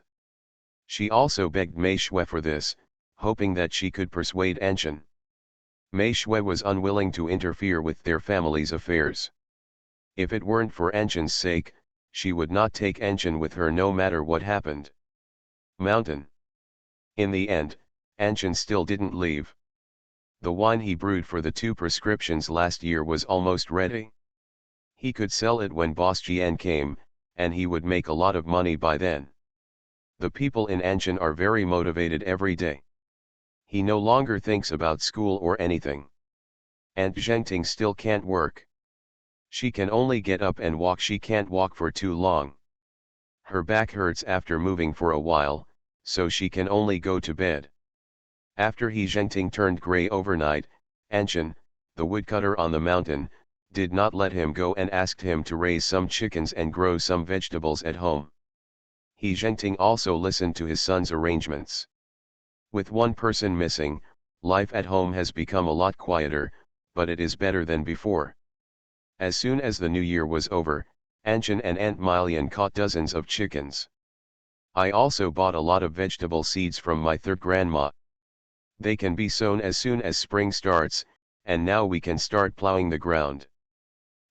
She also begged Mei Shui for this, hoping that she could persuade Anchen. Mei Shui was unwilling to interfere with their family's affairs. If it weren't for Anchen's sake, she would not take Anchen with her no matter what happened. Mountain. In the end, Anchen still didn't leave. The wine he brewed for the 2 prescriptions last year was almost ready. He could sell it when Boss Jian came, and he would make a lot of money by then. The people in Anchen are very motivated every day. He no longer thinks about school or anything. Aunt Zhengting still can't work. She can only get up and walk, she can't walk for too long. Her back hurts after moving for a while, so she can only go to bed. After He Zhengting turned gray overnight, Anshan, the woodcutter on the mountain, did not let him go and asked him to raise some chickens and grow some vegetables at home. He Zhengting also listened to his son's arrangements. With one person missing, life at home has become a lot quieter, but it is better than before. As soon as the new year was over, Anshan and Aunt Milian caught dozens of chickens. I also bought a lot of vegetable seeds from my third grandma. They can be sown as soon as spring starts, and now we can start plowing the ground.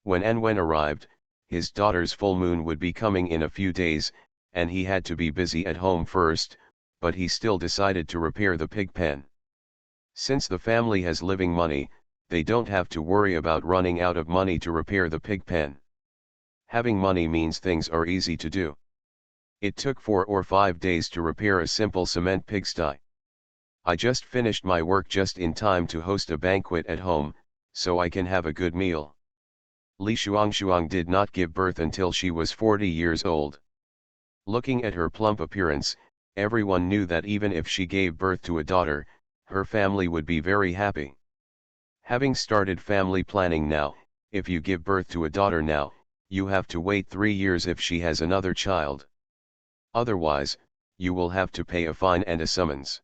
When Anwen arrived, his daughter's full moon would be coming in a few days, and he had to be busy at home first, but he still decided to repair the pig pen. Since the family has living money, they don't have to worry about running out of money to repair the pig pen. Having money means things are easy to do. It took 4 or 5 days to repair a simple cement pigsty. I just finished my work just in time to host a banquet at home, so I can have a good meal. Li Shuangshuang did not give birth until she was 40 years old. Looking at her plump appearance, everyone knew that even if she gave birth to a daughter, her family would be very happy. Having started family planning now, if you give birth to a daughter now, you have to wait 3 years if she has another child. Otherwise, you will have to pay a fine and a summons.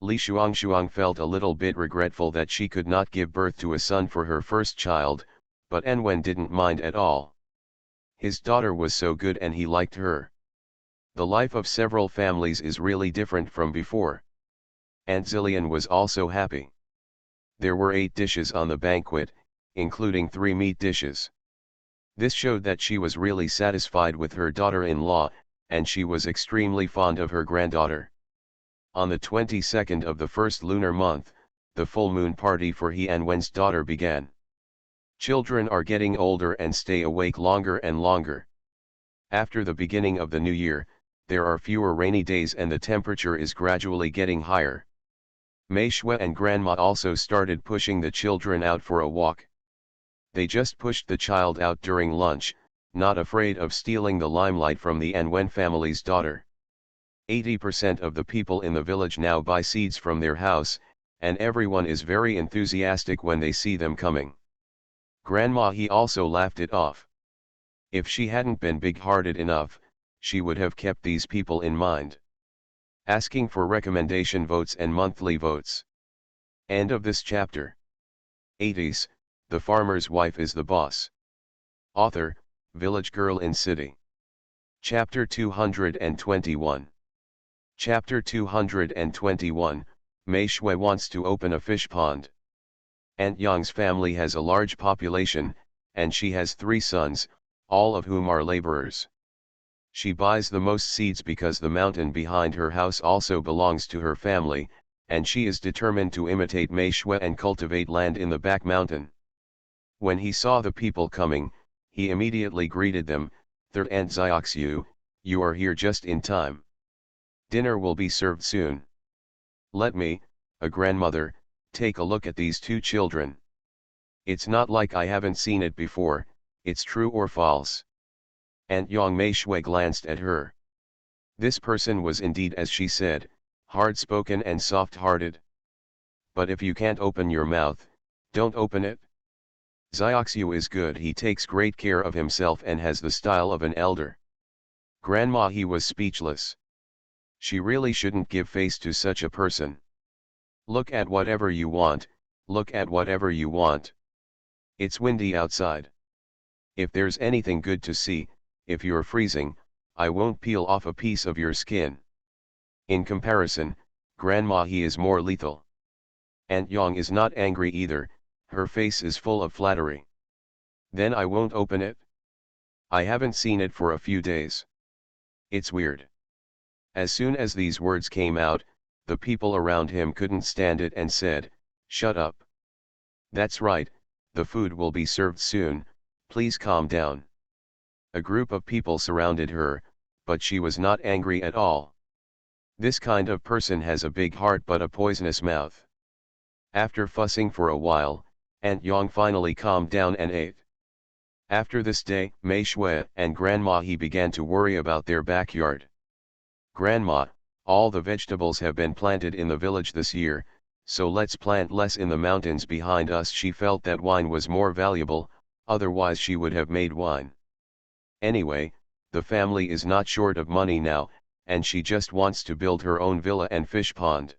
Li Shuangshuang felt a little bit regretful that she could not give birth to a son for her first child, but Anwen didn't mind at all. His daughter was so good and he liked her. The life of several families is really different from before. Aunt Zillian was also happy. There were 8 dishes on the banquet, including 3 meat dishes. This showed that she was really satisfied with her daughter-in-law, and she was extremely fond of her granddaughter. On the 22nd of the first lunar month, the full moon party for he and Wen's daughter began. Children are getting older and stay awake longer and longer. After the beginning of the new year, there are fewer rainy days and the temperature is gradually getting higher. Mei Shui and Grandma also started pushing the children out for a walk. They just pushed the child out during lunch, not afraid of stealing the limelight from the Anwen family's daughter. 80% of the people in the village now buy seeds from their house, and everyone is very enthusiastic when they see them coming. Grandma he also laughed it off. If she hadn't been big-hearted enough, she would have kept these people in mind. Asking for recommendation votes and monthly votes. End of this chapter. 80s, The Farmer's Wife is the Boss. Author, Village Girl in City. Chapter 221. Chapter 221, Mei Shui wants to open a fish pond. Aunt Yang's family has a large population, and she has 3 sons, all of whom are laborers. She buys the most seeds because the mountain behind her house also belongs to her family, and she is determined to imitate Mei Shui and cultivate land in the back mountain. When he saw the people coming, he immediately greeted them. "Third Aunt Zioxiu, you are here just in time. Dinner will be served soon. Let me, a grandmother, take a look at these 2 children. It's not like I haven't seen it before, it's true or false." Aunt Yang Mei Shui glanced at her. This person was indeed, as she said, hard-spoken and soft-hearted. But if you can't open your mouth, don't open it. Zioxiu is good, he takes great care of himself and has the style of an elder. Grandma he was speechless. She really shouldn't give face to such a person. Look at whatever you want, look at whatever you want. It's windy outside. If there's anything good to see, if you're freezing, I won't peel off a piece of your skin. In comparison, Grandma he is more lethal. Aunt Yang is not angry either, her face is full of flattery. Then I won't open it. I haven't seen it for a few days. It's weird. As soon as these words came out, the people around him couldn't stand it and said, "Shut up. That's right, the food will be served soon, please calm down." A group of people surrounded her, but she was not angry at all. This kind of person has a big heart but a poisonous mouth. After fussing for a while, Aunt Yang finally calmed down and ate. After this day, Mei Shui and Grandma He began to worry about their backyard. Grandma, all the vegetables have been planted in the village this year, so let's plant less in the mountains behind us. She felt that wine was more valuable, otherwise she would have made wine. Anyway, the family is not short of money now, and she just wants to build her own villa and fish pond.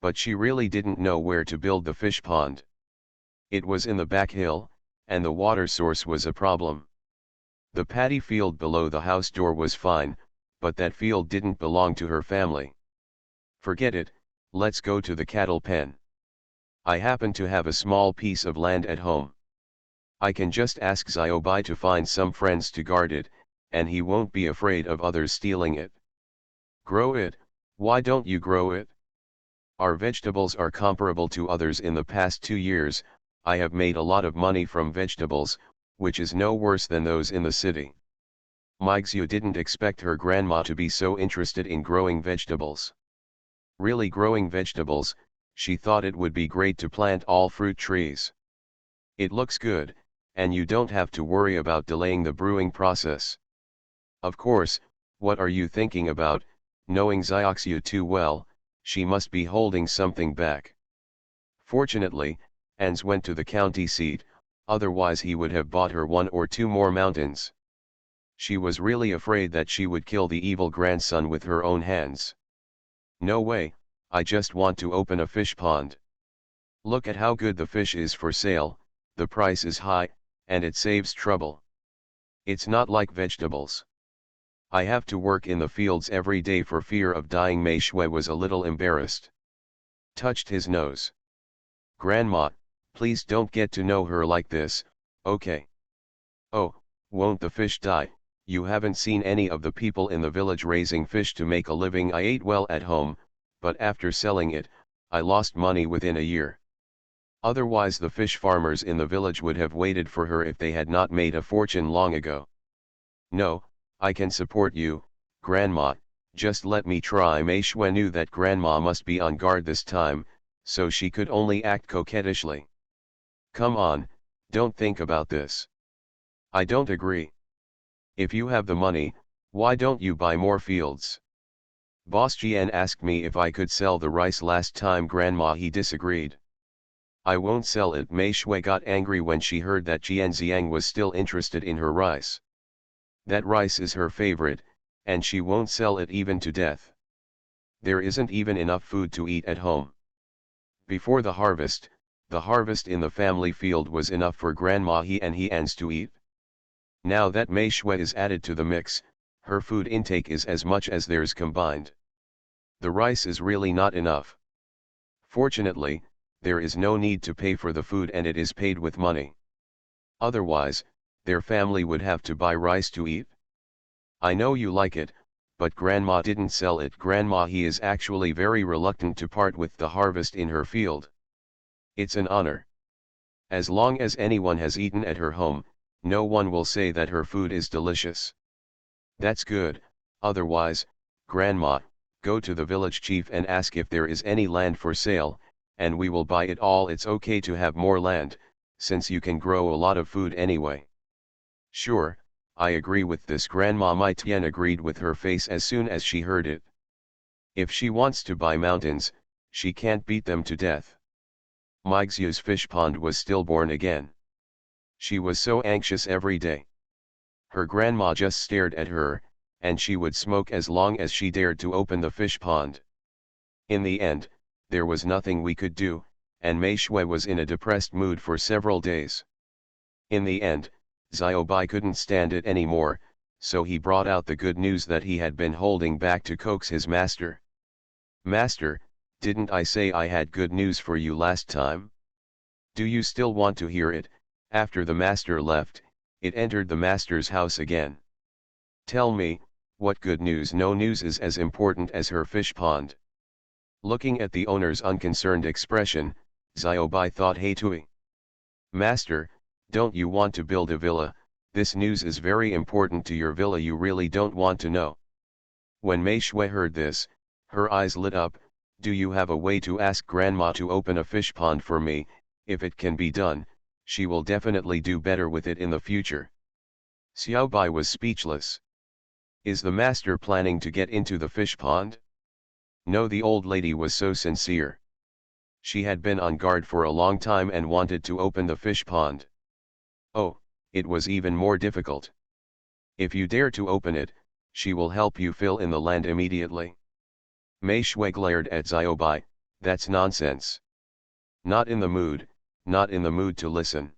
But she really didn't know where to build the fish pond. It was in the back hill, and the water source was a problem. The paddy field below the house door was fine, but that field didn't belong to her family. Forget it, let's go to the cattle pen. I happen to have a small piece of land at home. I can just ask Xiaobai to find some friends to guard it, and he won't be afraid of others stealing it. Grow it, why don't you grow it? Our vegetables are comparable to others. In the past 2 years, I have made a lot of money from vegetables, which is no worse than those in the city. Meixiu didn't expect her grandma to be so interested in growing vegetables. Really growing vegetables, she thought it would be great to plant all fruit trees. It looks good, and you don't have to worry about delaying the brewing process. Of course, what are you thinking about? Knowing Xiaoxiu too well, she must be holding something back. Fortunately, Ans went to the county seat, otherwise he would have bought her 1 or 2 more mountains. She was really afraid that she would kill the evil grandson with her own hands. No way, I just want to open a fish pond. Look at how good the fish is for sale, the price is high, and it saves trouble. It's not like vegetables. I have to work in the fields every day for fear of dying. Mei Shui was a little embarrassed. Touched his nose. Grandma, please don't get to know her like this, okay? Oh, won't the fish die? You haven't seen any of the people in the village raising fish to make a living. I ate well at home, but after selling it, I lost money within a year. Otherwise the fish farmers in the village would have waited for her if they had not made a fortune long ago. No, I can support you, Grandma, just let me try. Mei Shui knew that Grandma must be on guard this time, so she could only act coquettishly. Come on, don't think about this. I don't agree. If you have the money, why don't you buy more fields? Boss Jian asked me if I could sell the rice last time. Grandma, he disagreed. I won't sell it. Mei Shui got angry when she heard that Jian Xiang was still interested in her rice. That rice is her favorite, and she won't sell it even to death. There isn't even enough food to eat at home. Before the harvest in the family field was enough for Grandma He and Ans to eat. Now that Mei Shui is added to the mix, her food intake is as much as theirs combined. The rice is really not enough. Fortunately, there is no need to pay for the food and it is paid with money. Otherwise, their family would have to buy rice to eat. I know you like it, but Grandma didn't sell it. Grandma He is actually very reluctant to part with the harvest in her field. It's an honor. As long as anyone has eaten at her home, no one will say that her food is delicious. That's good, otherwise, Grandma, go to the village chief and ask if there is any land for sale, and we will buy it all. It's okay to have more land, since you can grow a lot of food anyway. Sure, I agree with this. Grandma Mai Tian agreed with her face as soon as she heard it. If she wants to buy mountains, she can't beat them to death. Meixiu's fish pond was stillborn again. She was so anxious every day. Her grandma just stared at her, and she would smoke as long as she dared to open the fish pond. In the end, there was nothing we could do, and Mei Shui was in a depressed mood for several days. In the end, Xiaobai couldn't stand it anymore, so he brought out the good news that he had been holding back to coax his master. Master, didn't I say I had good news for you last time? Do you still want to hear it? After the master left, it entered the master's house again. Tell me, what good news? No news is as important as her fish pond. Looking at the owner's unconcerned expression, Xiaobai thought, hey Tui. Master, don't you want to build a villa? This news is very important to your villa. You really don't want to know. When Mei Shui heard this, Her eyes lit up. Do you have a way to ask grandma to open a fish pond for me? If it can be done, she will definitely do better with it in the future. Xiaobai was speechless. Is the master planning to get into the fish pond? No, the old lady was so sincere. She had been on guard for a long time and wanted to open the fish pond. Oh, it was even more difficult. If you dare to open it, she will help you fill in the land immediately. Mei Shui glared at Xiaobai. That's nonsense. Not in the mood, not in the mood to listen.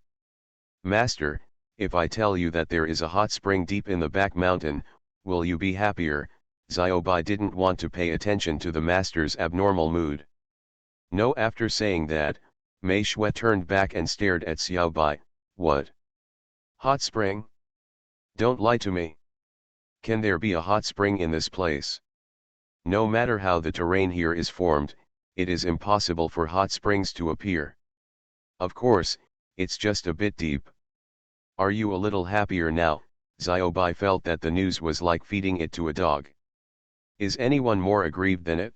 Master, if I tell you that there is a hot spring deep in the back mountain, will you be happier? Xiaobai didn't want to pay attention to the master's abnormal mood. No, after saying that, Mei Shui turned back and stared at Xiaobai. What? Hot spring? Don't lie to me. Can there be a hot spring in this place? No matter how the terrain here is formed, it is impossible for hot springs to appear. Of course, it's just a bit deep. Are you a little happier now? Xiaobai felt that the news was like feeding it to a dog. Is anyone more aggrieved than it?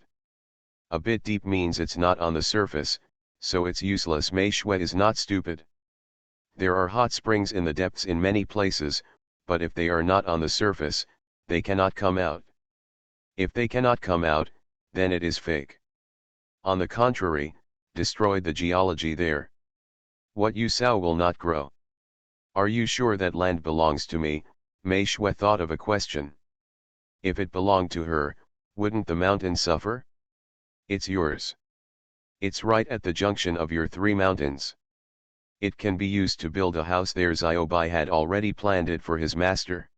A bit deep means it's not on the surface, so it's useless. Mei Shui is not stupid. There are hot springs in the depths in many places, but if they are not on the surface, they cannot come out. If they cannot come out, then it is fake. On the contrary, destroy the geology there. What you sow will not grow. Are you sure that land belongs to me? Mei Shui thought of a question. If it belonged to her, wouldn't the mountain suffer? It's yours. It's right at the junction of your 3 mountains. It can be used to build a house there. Xiaobai had already planned it for his master.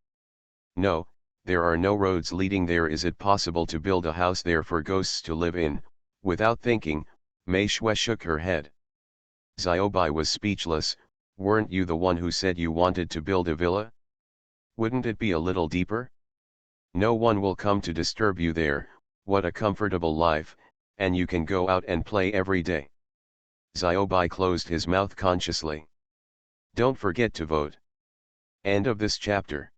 No, there are no roads leading there. Is it possible to build a house there for ghosts to live in? Without thinking, Mei Shui shook her head. Xiaobai was speechless. Weren't you the one who said you wanted to build a villa? Wouldn't it be a little deeper? No one will come to disturb you there. What a comfortable life, and you can go out and play every day. Xiaobai closed his mouth consciously. Don't forget to vote. End of this chapter.